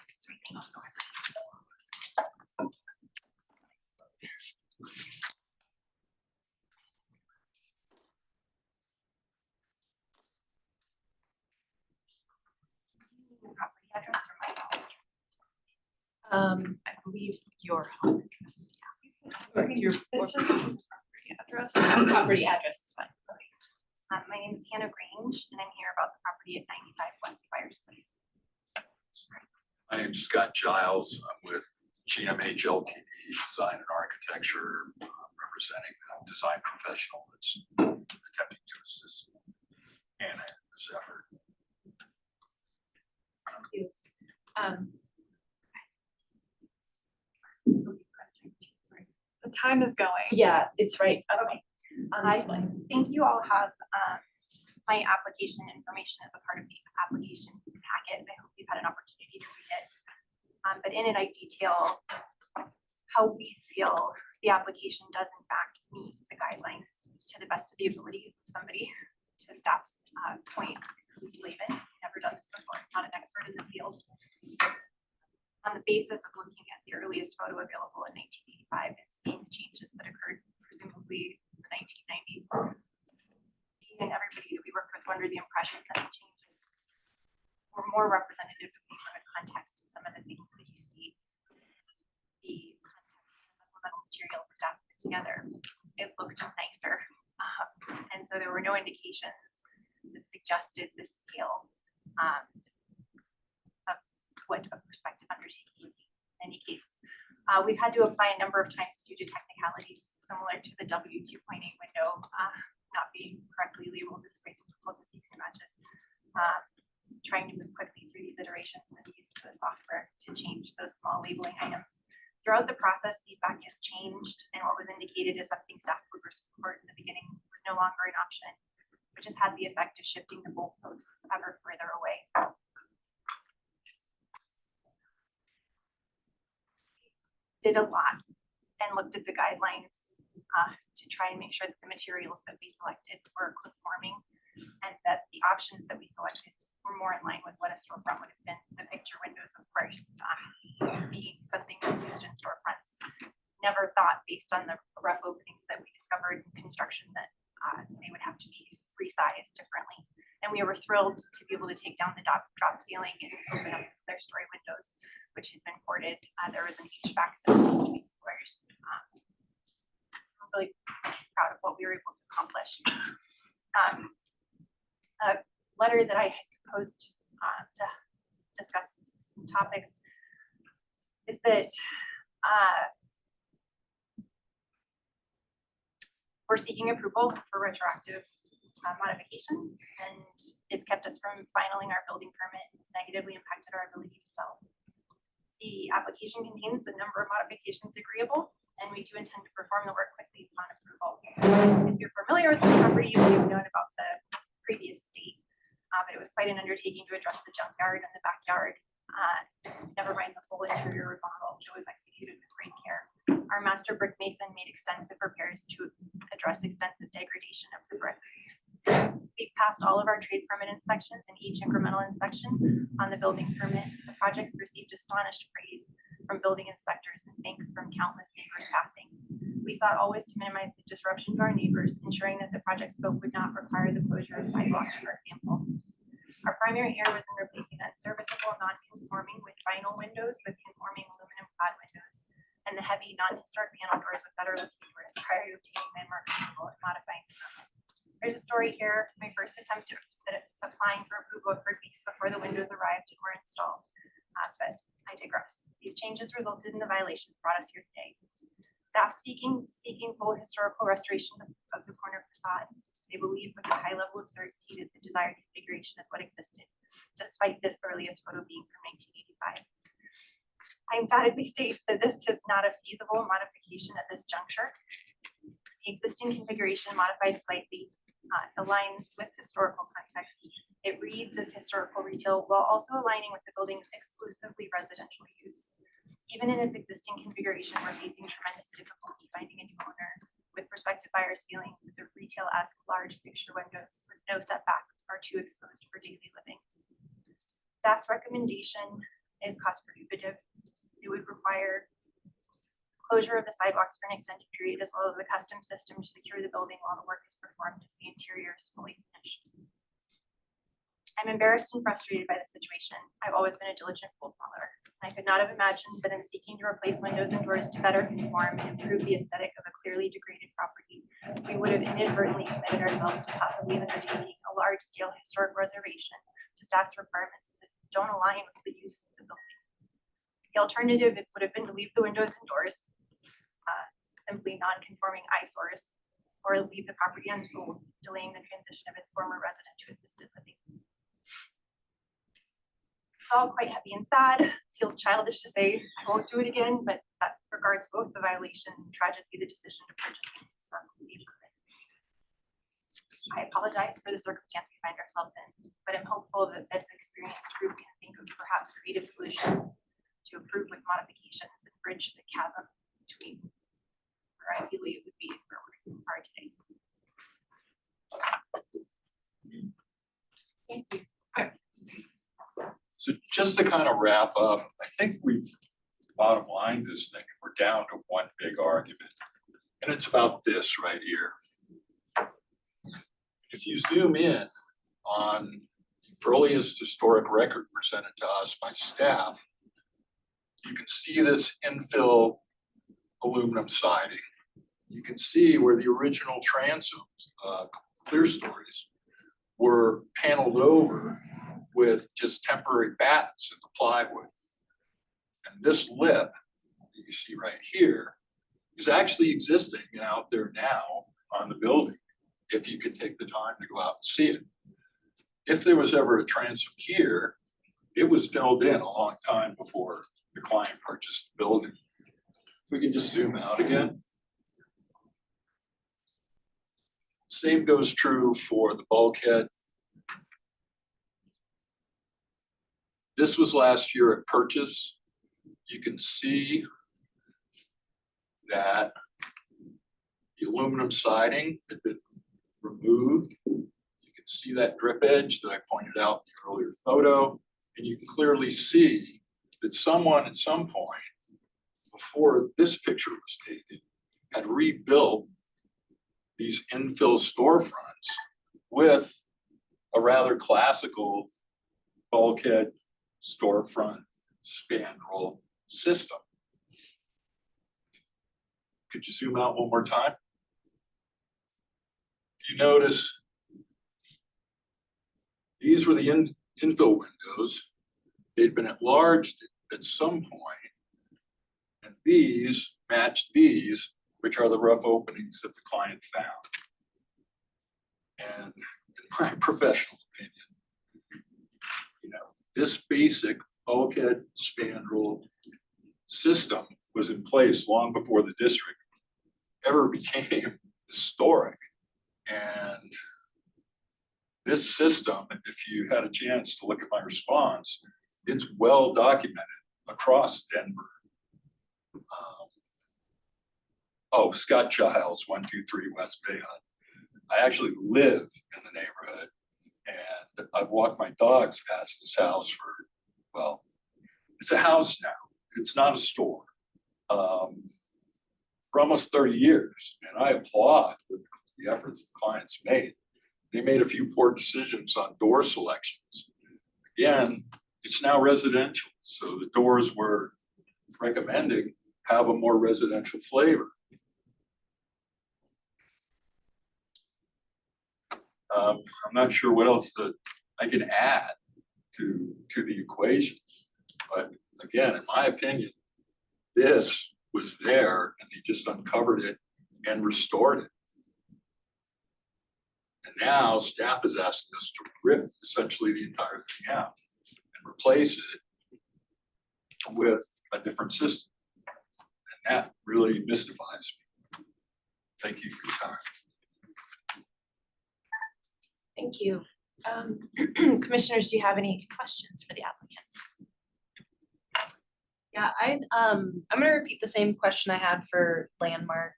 I believe your home address. Or your property address is fine. My name is Hannah Grange, and I'm here about the property at 95 West Byers Place. My name is Scott Giles. I'm with GMH LTD Design and Architecture, representing a design professional that's attempting to assist Hannah in this effort. Thank you. The time is going. Yeah, it's right up Okay. on I this one. think you all have my application information as a part of the application packet. I hope you've had an opportunity to read it. But in it, I detail how we feel the application does in fact meet the guidelines to the best of the ability of somebody, to staff's point, who's layman, never done this before, not an expert in the field. On the basis of looking at the earliest photo available in 1985 and seeing the changes that occurred presumably in the 1990s. Me and everybody that we worked with were under the impression that the changes were more representative of the current context and some of the things that you see the supplemental materials staff put together. It looked nicer. And so there were no indications that suggested the scale of what a prospective undertaking would be in any case. We've had to apply a number of times due to technicalities similar to the W2.8 window not being correctly labeled. Is very difficult, as you can imagine. Trying to move quickly through these iterations and use the software to change those small labeling items. Throughout the process, feedback has changed, and what was indicated as something staff would support in the beginning was no longer an option, which has had the effect of shifting the goalposts ever further away. Did a lot and looked at the guidelines to try and make sure that the materials that we selected were conforming and that the options that we selected were more in line with what a storefront would have been. The picture windows, of course, being something that's used in storefronts. Never thought, based on the rough openings that we discovered in construction, that they would have to be resized differently. And we were thrilled to be able to take down the drop ceiling and open up their story windows, which had been ported. There was an HVAC system between floors. I'm really proud of what we were able to accomplish. A letter that I had composed to discuss some topics is that we're seeking approval for retroactive modifications, and it's kept us from filing our building permit. It's negatively impacted our ability to sell. The application contains a number of modifications agreeable, and we do intend to perform the work quickly upon approval. If you're familiar with this property, you may have known about the previous state, but it was quite an undertaking to address the junkyard and the backyard. Never mind the full interior remodel. It was executed with great care. Our master brick mason made extensive repairs to address extensive degradation of the brick. We've passed all of our trade permit inspections and each incremental inspection on the building permit. The projects received astonished praise from building inspectors and thanks from countless neighbors passing. We sought always to minimize the disruption to our neighbors, ensuring that the project scope would not require the closure of sidewalks, for example. Our primary error was in replacing unserviceable, non-conforming with vinyl windows with conforming aluminum clad windows, and the heavy non-historic panel doors with better looking doors prior to obtaining landmark approval and modifying them. There's a story here. My first attempt at applying for approval occurred weeks before the windows arrived and were installed, but I digress. These changes resulted in the violations brought us here today. Staff seeking full historical restoration of the corner facade. They believe with a high level of certainty that the desired configuration is what existed, despite this earliest photo being from 1985. I emphatically state that this is not a feasible modification at this juncture. The existing configuration modified slightly aligns with historical context. It reads as historical retail while also aligning with the building's exclusively residential use. Even in its existing configuration, we're facing tremendous difficulty finding a new owner, with prospective buyers feeling that the retail-esque large picture windows with no setback are too exposed for daily living. Staff's recommendation is cost prohibitive. It would require closure of the sidewalks for an extended period, as well as a custom system to secure the building while the work is performed as the interior is fully finished. I'm embarrassed and frustrated by the situation. I've always been a diligent pool follower. I could not have imagined that in seeking to replace windows and doors to better conform and improve the aesthetic of a clearly degraded property, we would have inadvertently committed ourselves to possibly undertaking a large-scale historic reservation to staff's requirements that don't align with the use of the building. The alternative would have been to leave the windows and doors, simply non-conforming eyesores, or leave the property unsold, delaying the transition of its former resident to assisted living. It's all quite heavy and sad. Feels childish to say I won't do it again, but that regards both the violation and tragically the decision to purchase the historical neighborhood. I apologize for the circumstance we find ourselves in, but I'm hopeful that this experienced group can think of perhaps creative solutions to approve with modifications and bridge the chasm between where ideally it would be and where we are today. Thank you. So just to kind of wrap up, I think we've bottom lined this thing. We're down to one big argument. And it's about this right here. If you zoom in on the earliest historic record presented to us by staff, you can see this infill aluminum siding. You can see where the original transoms, clear stories, were paneled over with just temporary battens in the plywood. And this lip that you see right here is actually existing out there now on the building, if you could take the time to go out and see it. If there was ever a transom here, it was filled in a long time before the client purchased the building. We can just zoom out again. Same goes true for the bulkhead. This was last year at purchase. You can see that the aluminum siding had been removed. You can see that drip edge that I pointed out in the earlier photo, and you can clearly see that someone at some point before this picture was taken had rebuilt these infill storefronts with a rather classical bulkhead storefront spandrel system. Could you zoom out one more time? If you notice, these were the infill windows. They'd been enlarged at some point, and these matched these, which are the rough openings that the client found. And in my professional opinion, this basic bulkhead spandrel system was in place long before the district ever became historic. And this system, if you had a chance to look at my response, it's well documented across Denver. Scott Giles, 123 West Bay Hunt. I actually live in the neighborhood, and I've walked my dogs past this house for, well, it's a house now. It's not a store. For almost 30 years, and I applaud the efforts the clients made. They made a few poor decisions on door selections. Again, it's now residential, so the doors we're recommending have a more residential flavor. I'm not sure what else that I can add to the equation, but again, in my opinion, this was there and they just uncovered it and restored it. And now staff is asking us to rip essentially the entire thing out and replace it with a different system. And that really mystifies me. Thank you for your time. Thank you. Commissioners, do you have any questions for the applicants? Yeah, I'm gonna repeat the same question I had for Landmark,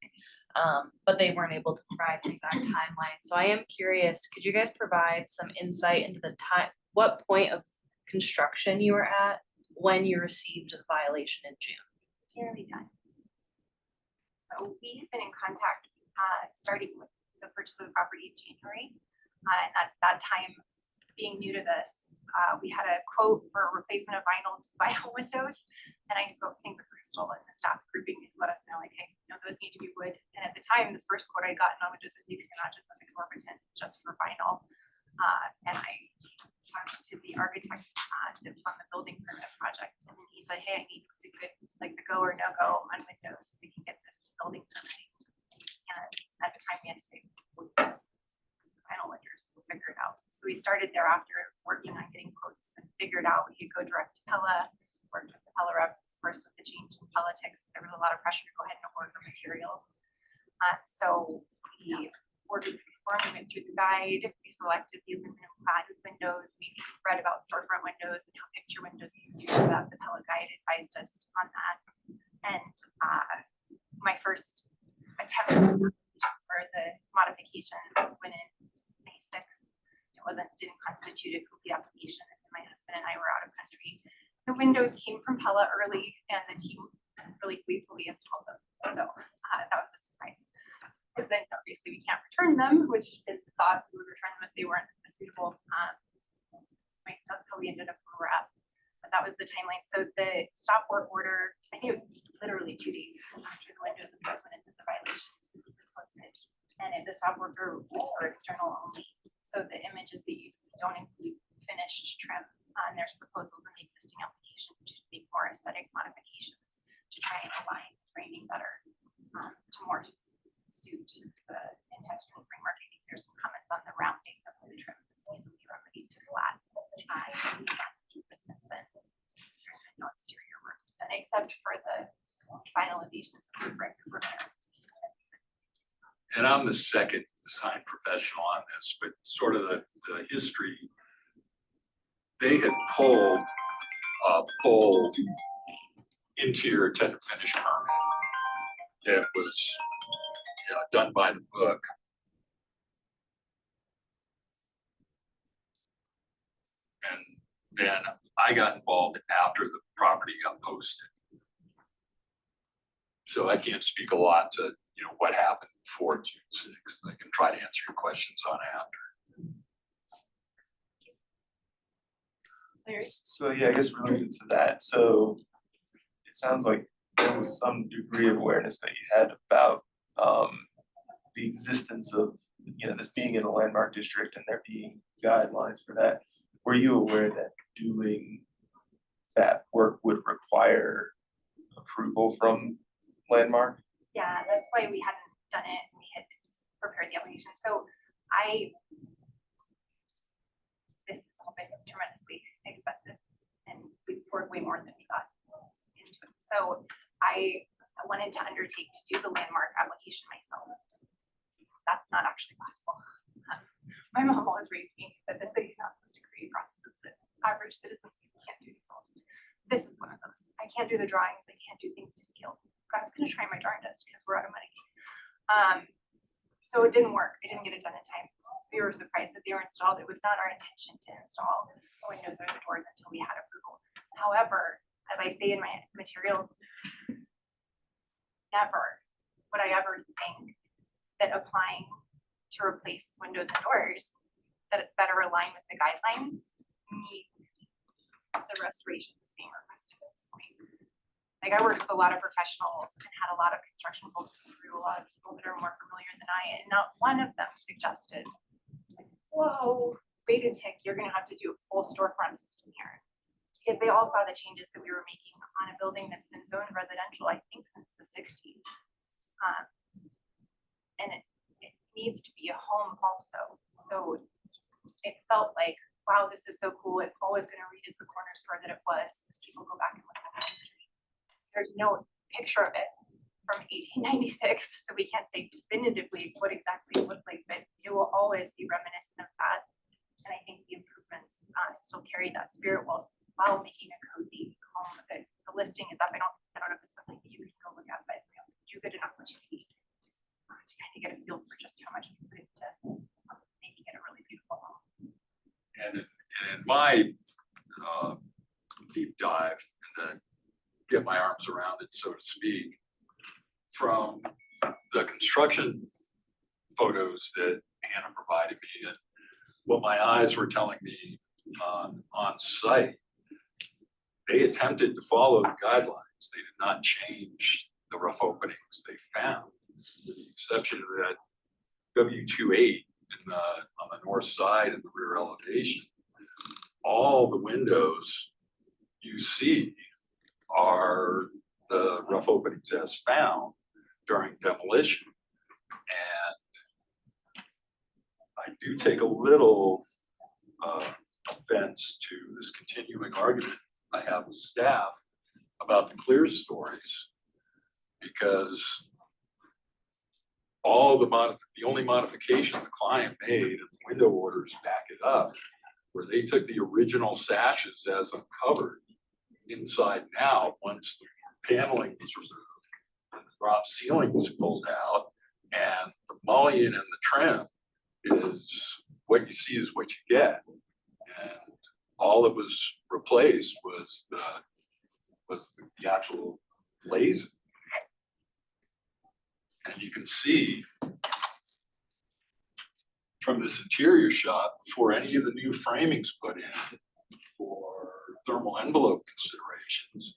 but they weren't able to provide an exact timeline. So I am curious, could you guys provide some insight into the time, what point of construction you were at when you received the violation in June? It's nearly done. So we have been in contact, starting with the purchase of the property in January. And at that time, being new to this, we had a quote for replacement of vinyl windows. And I spoke to Crystal and the staff grouping and let us know, like, hey, those need to be wood. And at the time, the first quote I got on windows, as you can imagine, was exorbitant just for vinyl. And I talked to the architect that was on the building permit project, and he said, hey, I need the good, like the go or no go on windows. We can get this building permitting. And at the time we had to say, final windows, we'll figure it out. So we started thereafter working on getting quotes and figured out we could go direct to Pella, worked with the Pella rep. Of course, with the change in politics, there was a lot of pressure to go ahead and order materials. So we ordered the conform, we went through the guide, we selected the aluminum clad windows, we read about storefront windows and how picture windows can do that. The Pella guide advised us on that. And my first attempt for the modifications went in May 6th. It didn't constitute a complete application. My husband and I were out of country. The windows came from Pella early and the team really gleefully installed them. So that was a surprise. Because then obviously we can't return them, which is the thought we would return them if they weren't a suitable. That's how we ended up where we're at. But that was the timeline. So the stop work order, I think it was literally 2 days after the windows of those went into the violation was posted. And the stop order was for external only. So the images that you see don't include finished trim. And there's proposals in the existing application to make more aesthetic modifications to try and align framing better to more suit the intentional framework. I think there's some comments on the rounding of the trim that's easily remedied to flat. But since then, there's been no exterior work done except for the finalizations of the brick repair. And I'm the second design professional on this, but sort of the history. They had pulled a full interior tenant finish permit that was done by the book. And then I got involved after the property got posted. So I can't speak a lot to what happened before June 6th. I can try to answer your questions on after. So yeah, I guess related to that, so it sounds like there was some degree of awareness that you had about the existence of, this being in a landmark district and there being guidelines for that. Were you aware that doing that work would require approval from landmark? Yeah, that's why we hadn't done it. We had prepared the application. So this has all been tremendously expensive and we poured way more than we got into it. So I wanted to undertake to do the landmark application myself. That's not actually possible. My mom always raised me that the city's not supposed to create processes that average citizens can't do themselves. This is one of those. I can't do the drawings. I can't do things to scale. But I was going to try my darndest because we're out of money. So it didn't work. I didn't get it done in time. We were surprised that they were installed. It was not our intention to install the windows or the doors until we had approval. However, as I say in my materials, never would I ever think that applying to replace windows and doors that better align with the guidelines need the restoration that's being requested at this point. Like I worked with a lot of professionals and had a lot of construction goals through a lot of people that are more familiar than I, and not one of them suggested, whoa, wait a tick, you're gonna have to do a full storefront system here. Because they all saw the changes that we were making on a building that's been zoned residential, I think, since the 60s. And it needs to be a home also. So it felt like, wow, this is so cool. It's always going to read as the corner store that it was as people go back and look at the history. There's no picture of it from 1896, so we can't say definitively what exactly it looked like, but it will always be reminiscent of that. And I think the improvements still carry that spirit while making a cozy home. The listing is up. I don't know if it's something that you can go look at, but do good enough what you need to kind of get a feel for just how much you put into making it a really beautiful home. And in my deep dive and to get my arms around it, so to speak, from the construction photos that Hannah provided me and what my eyes were telling me on site, they attempted to follow the guidelines. They did not change the rough openings they found, with the exception of that W28 on the north side and the rear elevation. All the windows you see are the rough openings as found during demolition. And do take a little offense to this continuing argument I have with staff about the clear stories, because the only modification the client made, and the window orders back it up, where they took the original sashes as uncovered inside and out once the paneling was removed and the drop ceiling was pulled out, and the mullion and the trim is what you see is what you get. And all that was replaced was the actual glazing. And you can see from this interior shot, before any of the new framing's put in for thermal envelope considerations,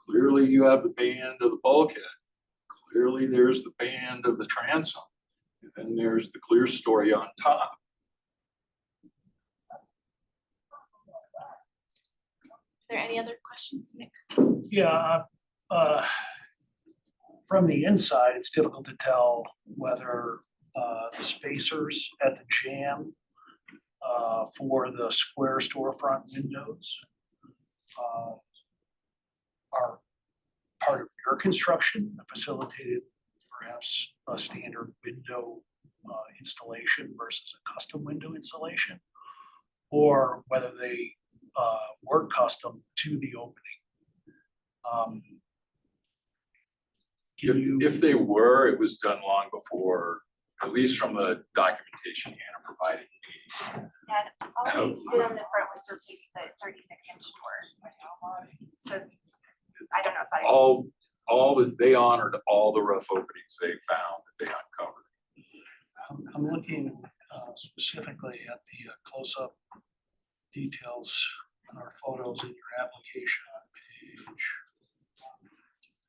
clearly you have the band of the bulkhead. Clearly there's the band of the transom. And then there's the clear story on top. Are there any other questions, Nick? Yeah, from the inside, it's difficult to tell whether the spacers at the jamb for the square storefront windows are part of your construction, facilitated perhaps a standard window installation versus a custom window installation, or whether they were custom to the opening. If they were, it was done long before, at least from the documentation Hannah provided me. And all we did on the front was replace the 36-inch door. So I don't know if that. They honored all the rough openings they found that they uncovered. I'm looking specifically at the close-up details in our photos in your application on page.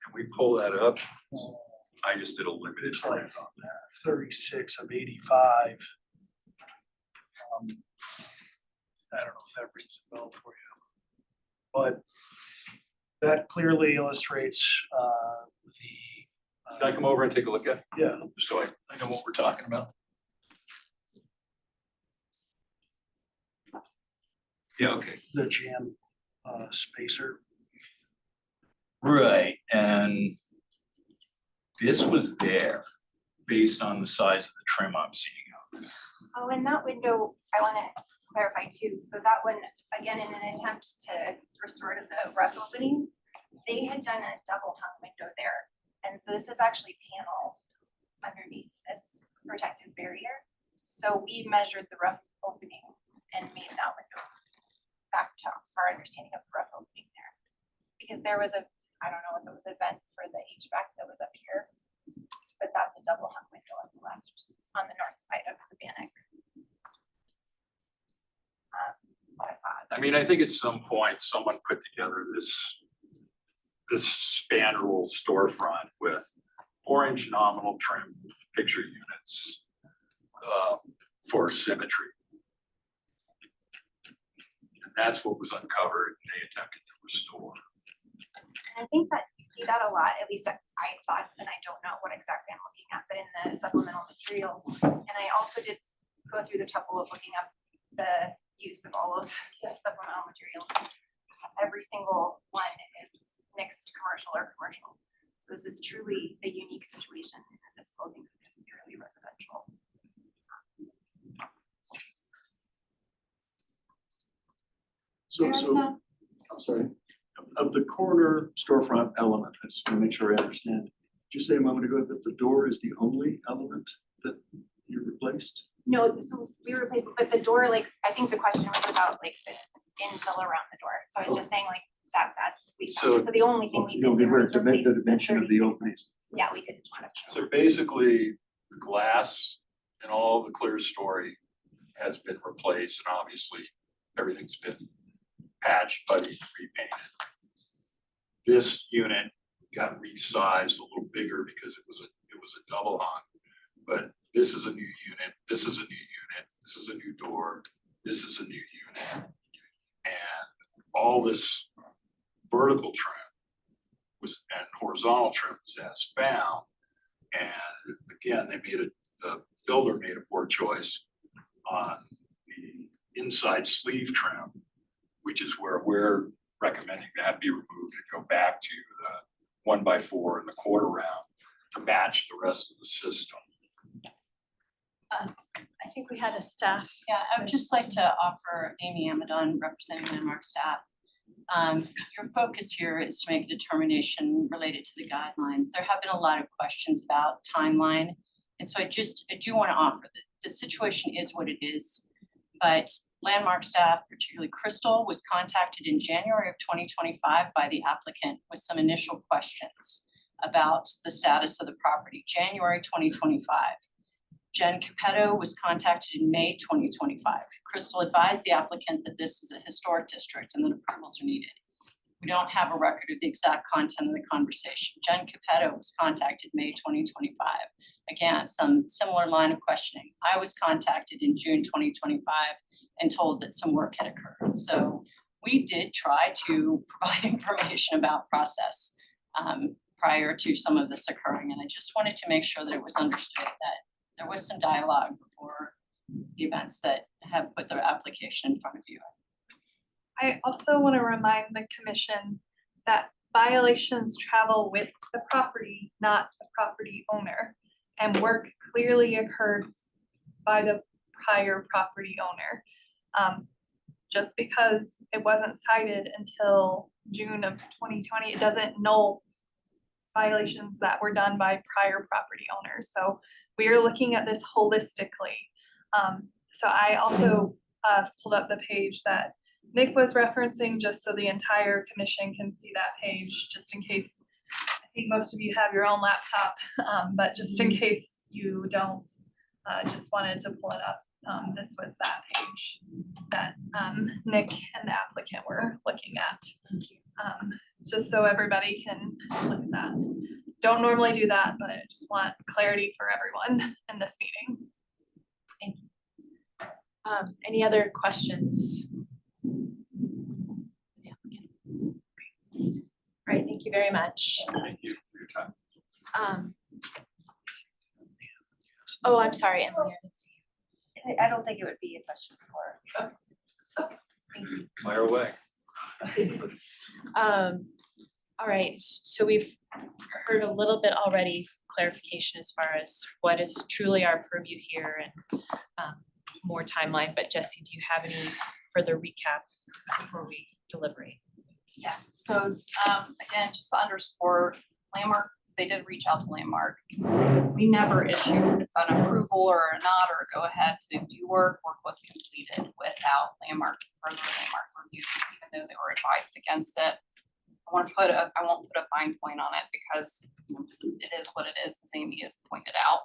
Can we pull that up? I just did a limited print on that. 36 of 85. I don't know if that rings a bell for you, but that clearly illustrates the. Can I come over and take a look at it? Yeah. So I know what we're talking about. Yeah, okay. The jam spacer. Right, and this was there based on the size of the trim I'm seeing out there. Oh, and that window, I want to clarify too. So that one, again, in an attempt to restore to the rough openings, they had done a double hung window there. And so this is actually paneled underneath this protective barrier. So we measured the rough opening and made that window back to our understanding of the rough opening there. Because there was I don't know if it was a vent for the HVAC that was up here, but that's a double hung window on the left, on the north side of the Bannock. I mean, I think at some point someone put together this spandrel storefront with 4-inch nominal trim picture units for symmetry. And that's what was uncovered and they attempted to restore. And I think that you see that a lot, at least I thought, and I don't know what exactly I'm looking at, but in the supplemental materials. And I also did go through the trouble of looking up the use of all of the supplemental materials. Every single one is mixed commercial or commercial. So this is truly a unique situation in that this building is purely residential. So, I'm sorry, of the corner storefront element, I just want to make sure I understand. Did you say a moment ago that the door is the only element that you replaced? No, so we replaced, but the door, like, I think the question was about like the infill around the door. So I was just saying like, that's us. So the only thing we did there was replace the dimension of the openings. Yeah, we did. So basically, the glass and all the clear story has been replaced, and obviously everything's been patched, putty, repainted. This unit got resized a little bigger because it was a double hung, but this is a new unit. This is a new unit. This is a new door. This is a new unit, and all this vertical trim was and horizontal trim was as found. And again, the builder made a poor choice on the inside sleeve trim, which is where we're recommending that be removed and go back to the 1x4 and the quarter round to match the rest of the system. I think we had a staff. Yeah, I would just like to offer Amy Amadon, representing Landmark staff. Your focus here is to make a determination related to the guidelines. There have been a lot of questions about timeline. And so I do want to offer that the situation is what it is. But Landmark staff, particularly Crystal, was contacted in January of 2025 by the applicant with some initial questions about the status of the property, January 2025. Jen Capetto was contacted in May 2025. Crystal advised the applicant that this is a historic district and that approvals are needed. We don't have a record of the exact content of the conversation. Jen Capetto was contacted May 2025. Again, some similar line of questioning. I was contacted in June 2025 and told that some work had occurred. So we did try to provide information about process prior to some of this occurring. And I just wanted to make sure that it was understood that there was some dialogue before the events that have put the application in front of you. I also want to remind the commission that violations travel with the property, not the property owner. And work clearly occurred by the prior property owner. Just because it wasn't cited until June of 2020, it doesn't null violations that were done by prior property owners. So we are looking at this holistically. So I also pulled up the page that Nick was referencing, just so the entire commission can see that page, just in case. I think most of you have your own laptop, but just in case you don't, just wanted to pull it up. This was that page that Nick and the applicant were looking at. Just so everybody can look at that. Don't normally do that, but I just want clarity for everyone in this meeting. Thank you. Any other questions? Yeah. All right, thank you very much. Thank you for your time. Oh, I'm sorry, Emily, I didn't see you. I don't think it would be a question for. Thank you. Fire away. All right, so we've heard a little bit already clarification as far as what is truly our purview here and more timeline, but Jesse, do you have any further recap before we deliberate? Yeah, so again, just to underscore, Landmark, they did reach out to Landmark. We never issued an approval or a nod or a go ahead to do work. Work was completed without Landmark, further Landmark review, even though they were advised against it. I won't put a fine point on it because it is what it is, as Amy has pointed out.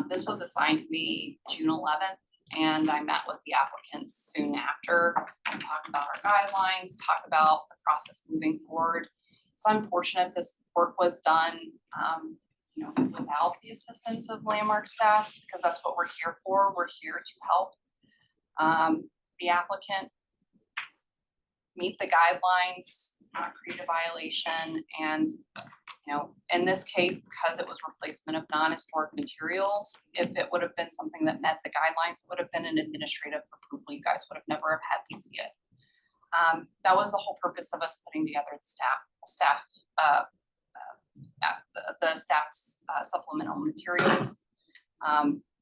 This was assigned to me June 11th, and I met with the applicants soon after, talked about our guidelines, talk about the process moving forward. It's unfortunate this work was done, without the assistance of Landmark staff, because that's what we're here for. We're here to help the applicant meet the guidelines, not create a violation, and in this case, because it was replacement of non-historic materials, if it would have been something that met the guidelines, it would have been an administrative approval. You guys would have never have had to see it. That was the whole purpose of us putting together the staff's supplemental materials,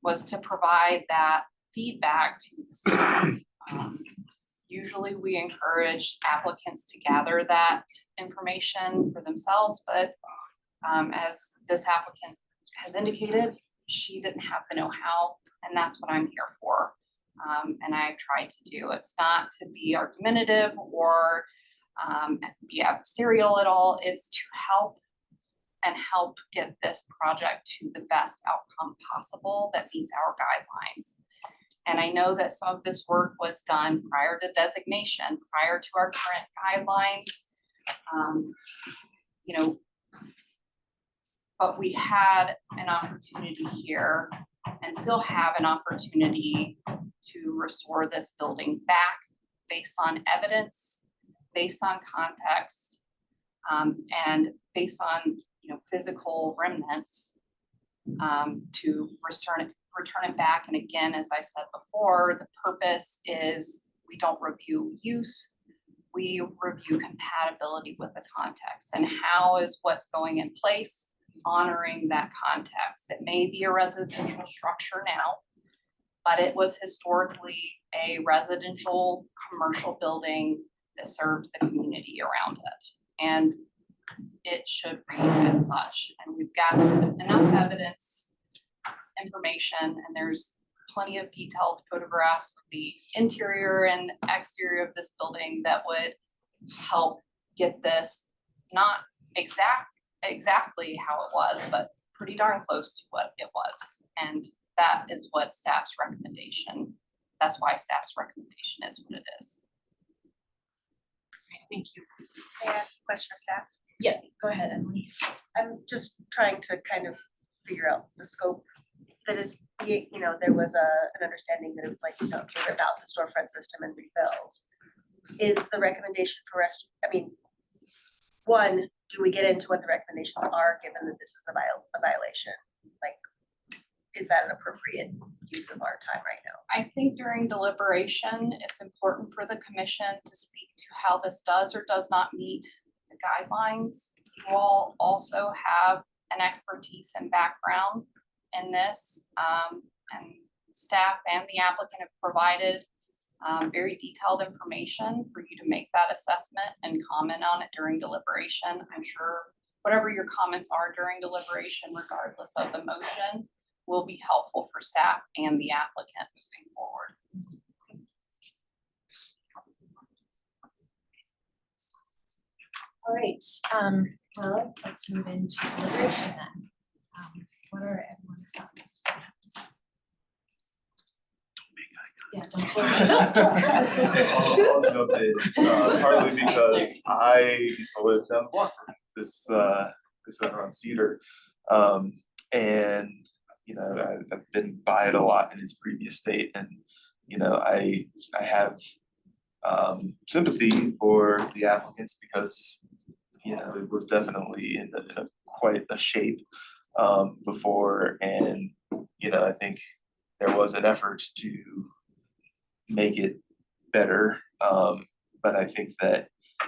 was to provide that feedback to the staff. Usually we encourage applicants to gather that information for themselves, but as this applicant has indicated, she didn't have the know-how, and that's what I'm here for. And I've tried to do. It's not to be argumentative or be adversarial at all. It's to help get this project to the best outcome possible that meets our guidelines. And I know that some of this work was done prior to designation, prior to our current guidelines. But we had an opportunity here and still have an opportunity to restore this building back based on evidence, based on context, and based on physical remnants, to return it back. And again, as I said before, the purpose is we don't review use. We review compatibility with the context and how is what's going in place honoring that context. It may be a residential structure now, but it was historically a residential commercial building that served the community around it. And it should read as such. And we've got enough evidence, information, and there's plenty of detailed photographs of the interior and exterior of this building that would help get this not exactly how it was, but pretty darn close to what it was. And that is what staff's recommendation, that's why staff's recommendation is what it is. Thank you. May I ask a question of staff? Yeah, go ahead, Emily. I'm just trying to kind of figure out the scope that is, you know, there was an understanding that it was like, you know, give about the storefront system and rebuild. Is the recommendation for one, do we get into what the recommendations are, given that this is a violation? Like, is that an appropriate use of our time right now? I think during deliberation, it's important for the commission to speak to how this does or does not meet the guidelines. You all also have an expertise and background in this, and staff and the applicant have provided very detailed information for you to make that assessment and comment on it during deliberation. I'm sure whatever your comments are during deliberation, regardless of the motion, will be helpful for staff and the applicant moving forward. All right, well, let's move into deliberation then. What are everyone's thoughts? Yeah, don't I'll jump in, partly because I used to live down the block from this owner on Cedar. And, you know, I've been by it a lot in its previous state, and, you know, I have sympathy for the applicants because, you know, it was definitely in quite a shape before, and, you know, I think there was an effort to make it better, but I think that,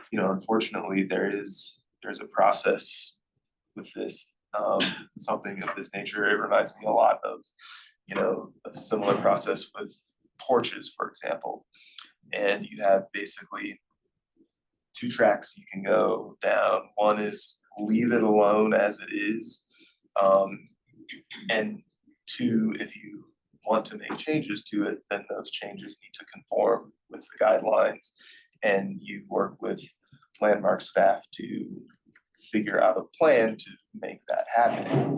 you know, unfortunately, there's a process with this, something of this nature. It reminds me a lot of, you know, a similar process with porches, for example. And you have basically two tracks you can go down. One is leave it alone as it is, and two, if you want to make changes to it, then those changes need to conform with the guidelines, and you work with landmark staff to figure out a plan to make that happen.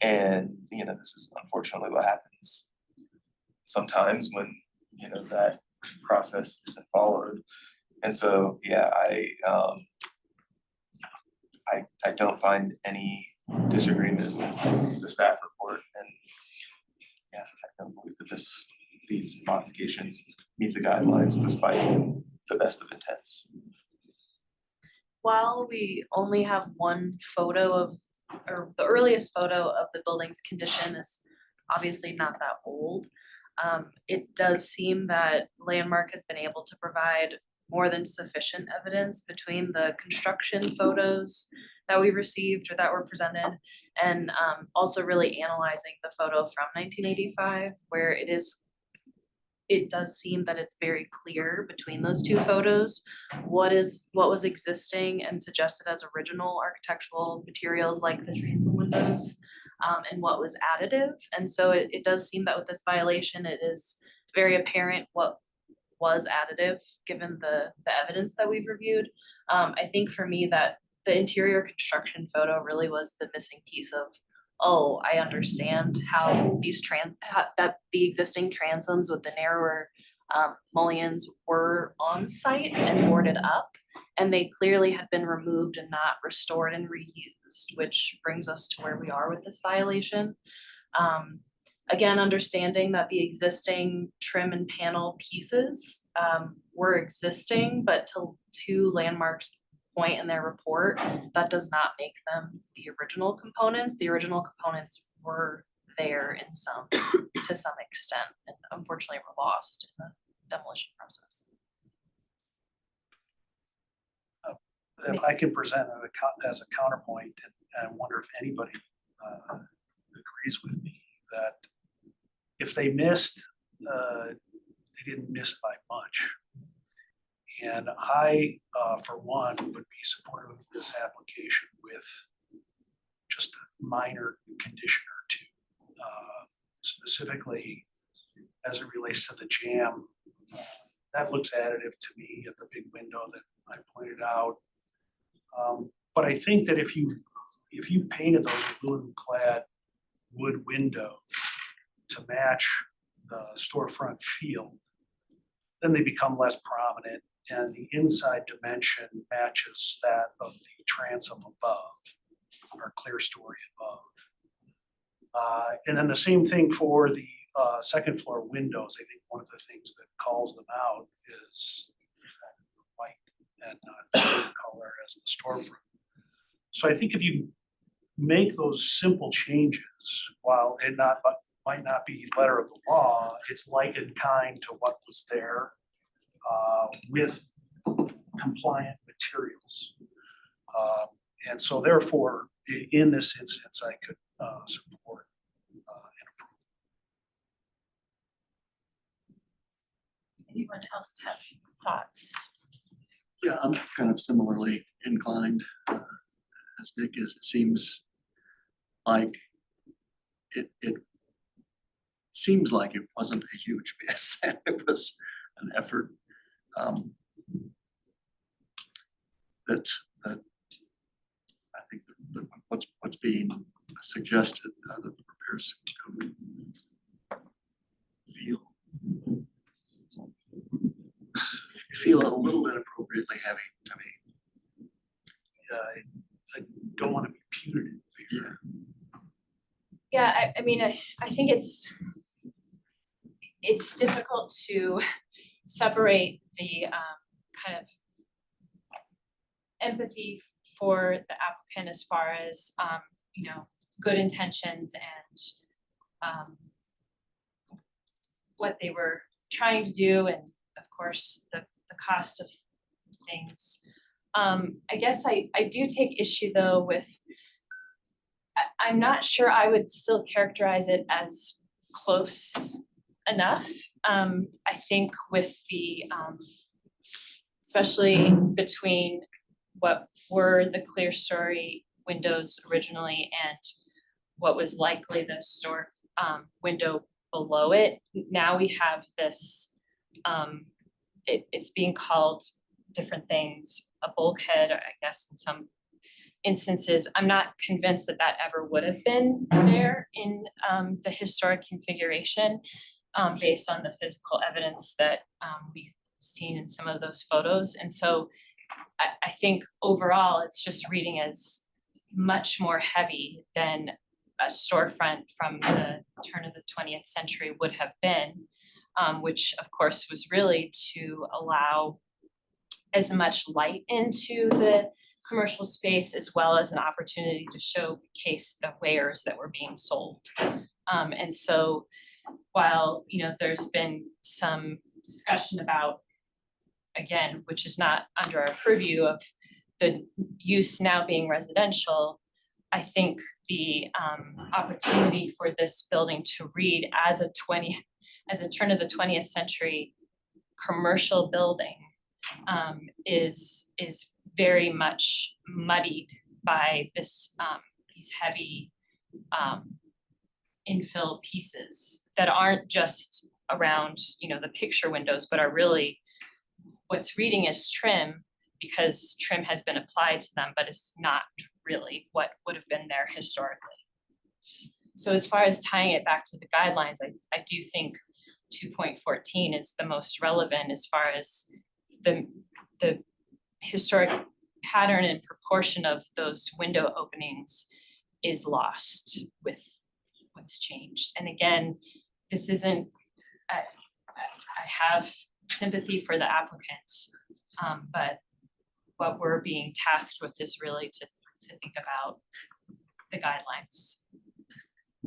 And, you know, this is unfortunately what happens sometimes when, you know, that process isn't followed. And so, yeah, I don't find any disagreement with the staff report, and yeah, I don't believe that these modifications meet the guidelines despite the best of intents. While we only have one photo of, or the earliest photo of the building's condition is obviously not that old, it does seem that Landmark has been able to provide more than sufficient evidence between the construction photos that we received or that were presented, and also really analyzing the photo from 1985, where it does seem that it's very clear between those two photos what was existing and suggested as original architectural materials like the transom windows, and what was additive. And so it does seem that with this violation, it is very apparent what was additive given the evidence that we've reviewed. I think for me that the interior construction photo really was the missing piece of, oh, I understand how that the existing transoms with the narrower mullions were on site and boarded up, and they clearly had been removed and not restored and reused, which brings us to where we are with this violation. Again, understanding that the existing trim and panel pieces were existing, but to Landmark's point in their report, that does not make them the original components. The original components were there in some, to some extent, and unfortunately were lost in the demolition process. If I can present as a counterpoint, and I wonder if anybody agrees with me, that if they missed, they didn't miss by much. And I, for one, would be supportive of this application with just a minor condition or two. Specifically, as it relates to the jam, that looks additive to me at the big window that I pointed out. But I think that if you painted those aluminum clad wood windows to match the storefront field, then they become less prominent and the inside dimension matches that of the transom above, or clear story above. And then the same thing for the second floor windows. I think one of the things that calls them out is the fact that they're white and not the same color as the storefront. So I think if you make those simple changes, while it might not be letter of the law, it's like in kind to what was there with compliant materials. And so therefore, in this instance, I could support and approve. Anyone else have thoughts? Yeah, I'm kind of similarly inclined as Nick is. It seems like it seems like it wasn't a huge miss, and it was an effort that I think that what's being suggested that the repairs feel a little inappropriately heavy to me. I don't want to be punitive here. Yeah, I mean, I think it's difficult to separate the kind of empathy for the applicant as far as you know, good intentions and what they were trying to do, and of course the cost of things. I guess I do take issue though with, I'm not sure I would still characterize it as close enough. I think with the, especially between what were the clear story windows originally and what was likely the store window below it. Now we have this, it's being called different things, a bulkhead, I guess in some instances. I'm not convinced that that ever would have been there in the historic configuration based on the physical evidence that we've seen in some of those photos. And so I think overall it's just reading as much more heavy than a storefront from the turn of the 20th century would have been, which of course was really to allow as much light into the commercial space as well as an opportunity to showcase the wares that were being sold. And so while, you know, there's been some discussion about, again, which is not under our purview, of the use now being residential, I think the opportunity for this building to read as a turn of the 20th century commercial building is very much muddied by this these heavy infill pieces that aren't just around, you know, the picture windows, but are really what's reading as trim, because trim has been applied to them, but it's not really what would have been there historically. So as far as tying it back to the guidelines, I do think 2.14 is the most relevant as far as the historic pattern and proportion of those window openings is lost with what's changed. And again, this isn't, I have sympathy for the applicant, but what we're being tasked with is really to think about the guidelines.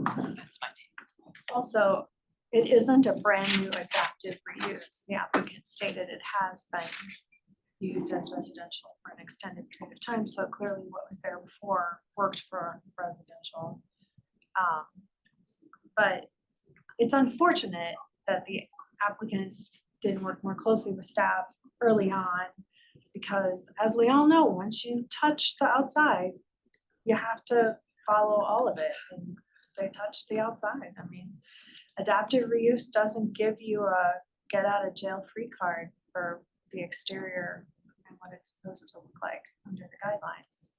That's my take. Also, it isn't a brand new adaptive reuse. The applicant stated it has been used as residential for an extended period of time, so clearly what was there before worked for residential. But it's unfortunate that the applicant didn't work more closely with staff early on, because as we all know, once you touch the outside, you have to follow all of it, and they touched the outside. I mean, adaptive reuse doesn't give you a get out of jail free card for the exterior and what it's supposed to look like under the guidelines.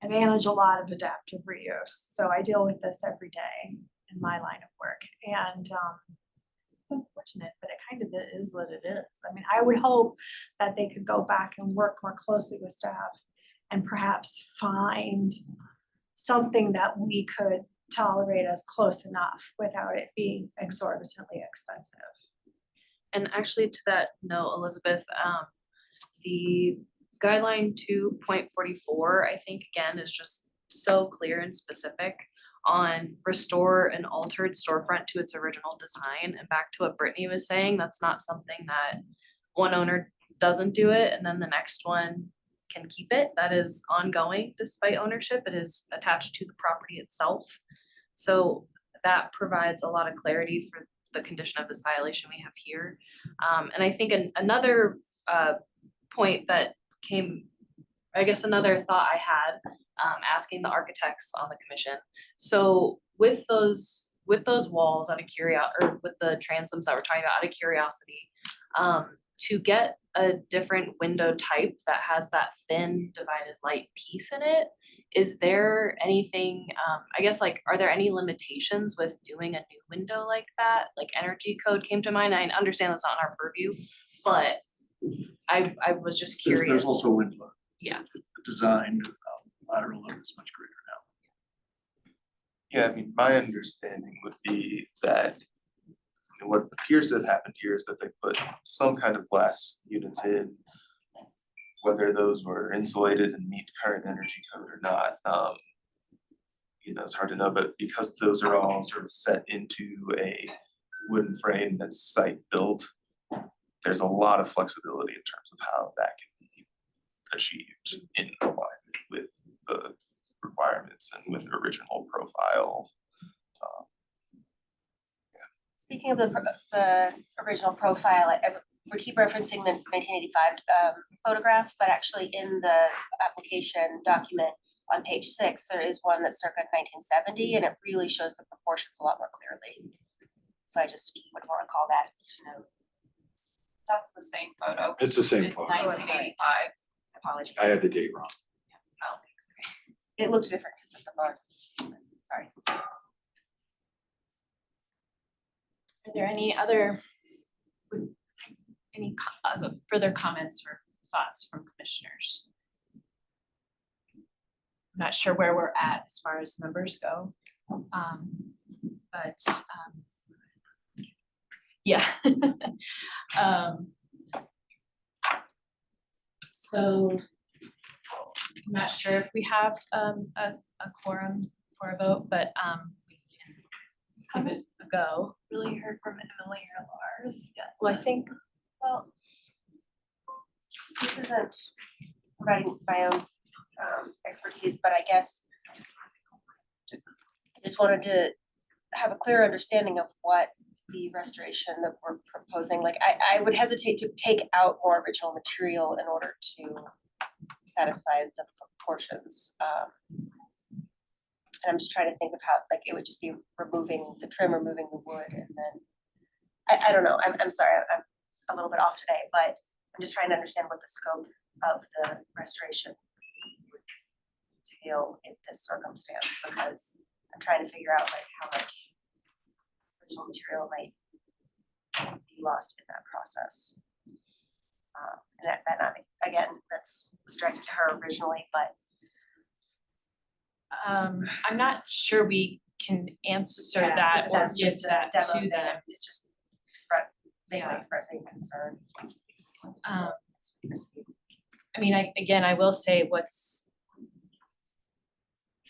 I manage a lot of adaptive reuse, so I deal with this every day in my line of work, and it's unfortunate, but it kind of is what it is. I mean, I would hope that they could go back and work more closely with staff and perhaps find something that we could tolerate as close enough without it being exorbitantly expensive. And actually, to that note, Elizabeth, the guideline 2.44, I think again is just so clear and specific on restore an altered storefront to its original design. And back to what Brittany was saying, that's not something that one owner doesn't do it and then the next one can keep it. That is ongoing despite ownership. It is attached to the property itself. So that provides a lot of clarity for the condition of this violation we have here. And I think another point that came, I guess another thought I had asking the architects on the commission. So with those walls out of curiosity, or with the transoms that we're talking about out of curiosity, to get a different window type that has that thin divided light piece in it, is there anything, I guess, like, are there any limitations with doing a new window like that? Like energy code came to mind. I understand that's not in our purview, but I was just curious. There's also wind load. Yeah. The design lateral load is much greater now. Yeah, I mean, my understanding would be that what appears to have happened here is that they put some kind of glass units in, whether those were insulated and meet current energy code or not. It's hard to know, but because those are all sort of set into a wooden frame that's site built, there's a lot of flexibility in terms of how that can be achieved in alignment with the requirements and with the original profile. Speaking of the original profile, we keep referencing the 1985 photograph, but actually in the application document on page 6, there is one that's circa 1970, and it really shows the proportions a lot more clearly. So I just would want to call that to note. That's the same photo. It's the same It's photo. 1985. Apologies. I had the date wrong. Oh, It looked different because of the bars. Sorry. Are there any further comments or thoughts from commissioners? I'm not sure where we're at as far as numbers go. Yeah. So I'm not sure if we have a quorum for a vote, but we can give it a go. Really heard from Emily or Lars yet. Well, I think, Well, this isn't providing my own expertise, but I guess just wanted to have a clear understanding of what the restoration that we're proposing. Like, I would hesitate to take out more original material in order to satisfy the proportions. And I'm just trying to think of how, like, it would just be removing the trim, removing the wood, and then I don't know. I'm sorry. I'm a little bit off today, but I'm just trying to understand what the scope of the restoration would entail in this circumstance, because I'm trying to figure out like how much original material might be lost in that process. And that again, was directed to her originally, but I'm not sure we can answer yeah, that or that's give just a that demo to thing. them. It's just Yeah. expressing concern. I mean, I will say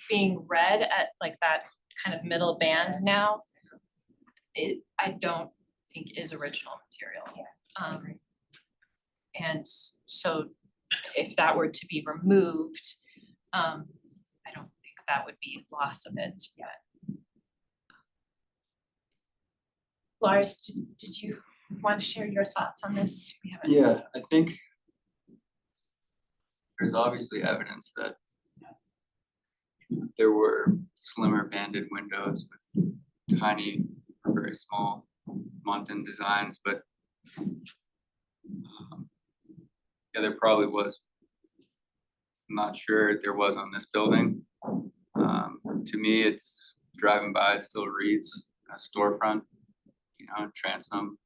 being read at like that kind of middle band now, I don't think is original material. And so if that were to be removed, I don't think that would be loss of it yet. Lars, did you want to share your thoughts on this? We haven't. Yeah, I think there's obviously evidence that there were slimmer banded windows with tiny or very small Montan designs, but yeah, there probably was. I'm not sure there was on this building. To me, it's driving by, it still reads a storefront, you know, transom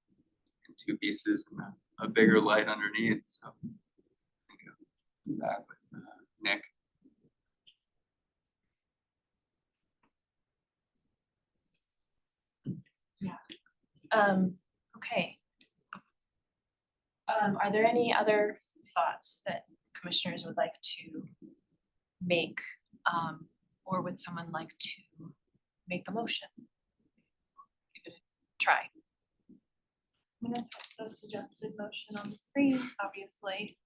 in two pieces and a bigger light underneath. So I think of that with Nick. Okay. Are there any other thoughts that commissioners would like to make? Or would someone like to make the motion? Give it a try. I'm gonna put the suggested motion on the screen, obviously.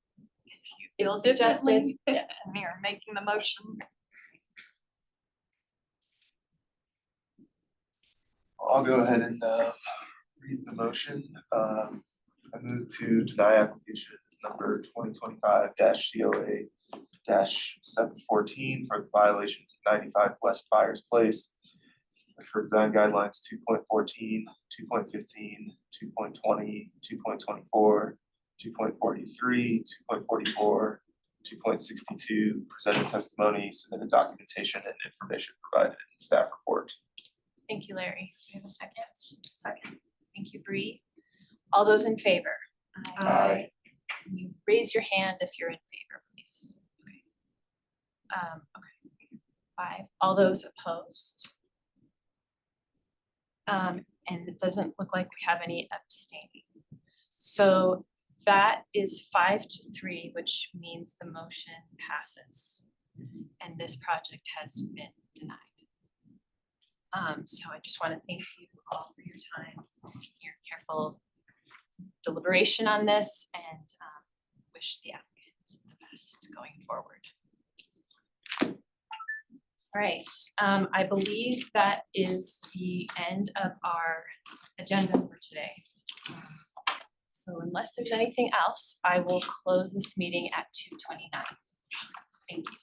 If you feel It's suggested, differently, yeah. and you're making the motion. I'll go ahead and read the motion. I move to deny application number 2025-COA 714 for the violations of 95 West Fires Place for design guidelines 2.14, 2.15, 2.20, 2.24, 2.43, 2.44, 2.62, presented testimony, submitted documentation, and information provided in the staff report. Thank you, Larry. Do we have a second? Second. Thank you, Bree. All those in favor? Aye. Can you raise your hand if you're in favor, please? Okay. Okay. 5. All those opposed? And it doesn't look like we have any abstaining. So that is 5-3, which means the motion passes. And this project has been denied. So I just want to thank you all for your time, your careful deliberation on this, and wish the applicants the best going forward. All right, I believe that is the end of our agenda for today. So unless there's anything else, I will close this meeting at 2:29. Thank you.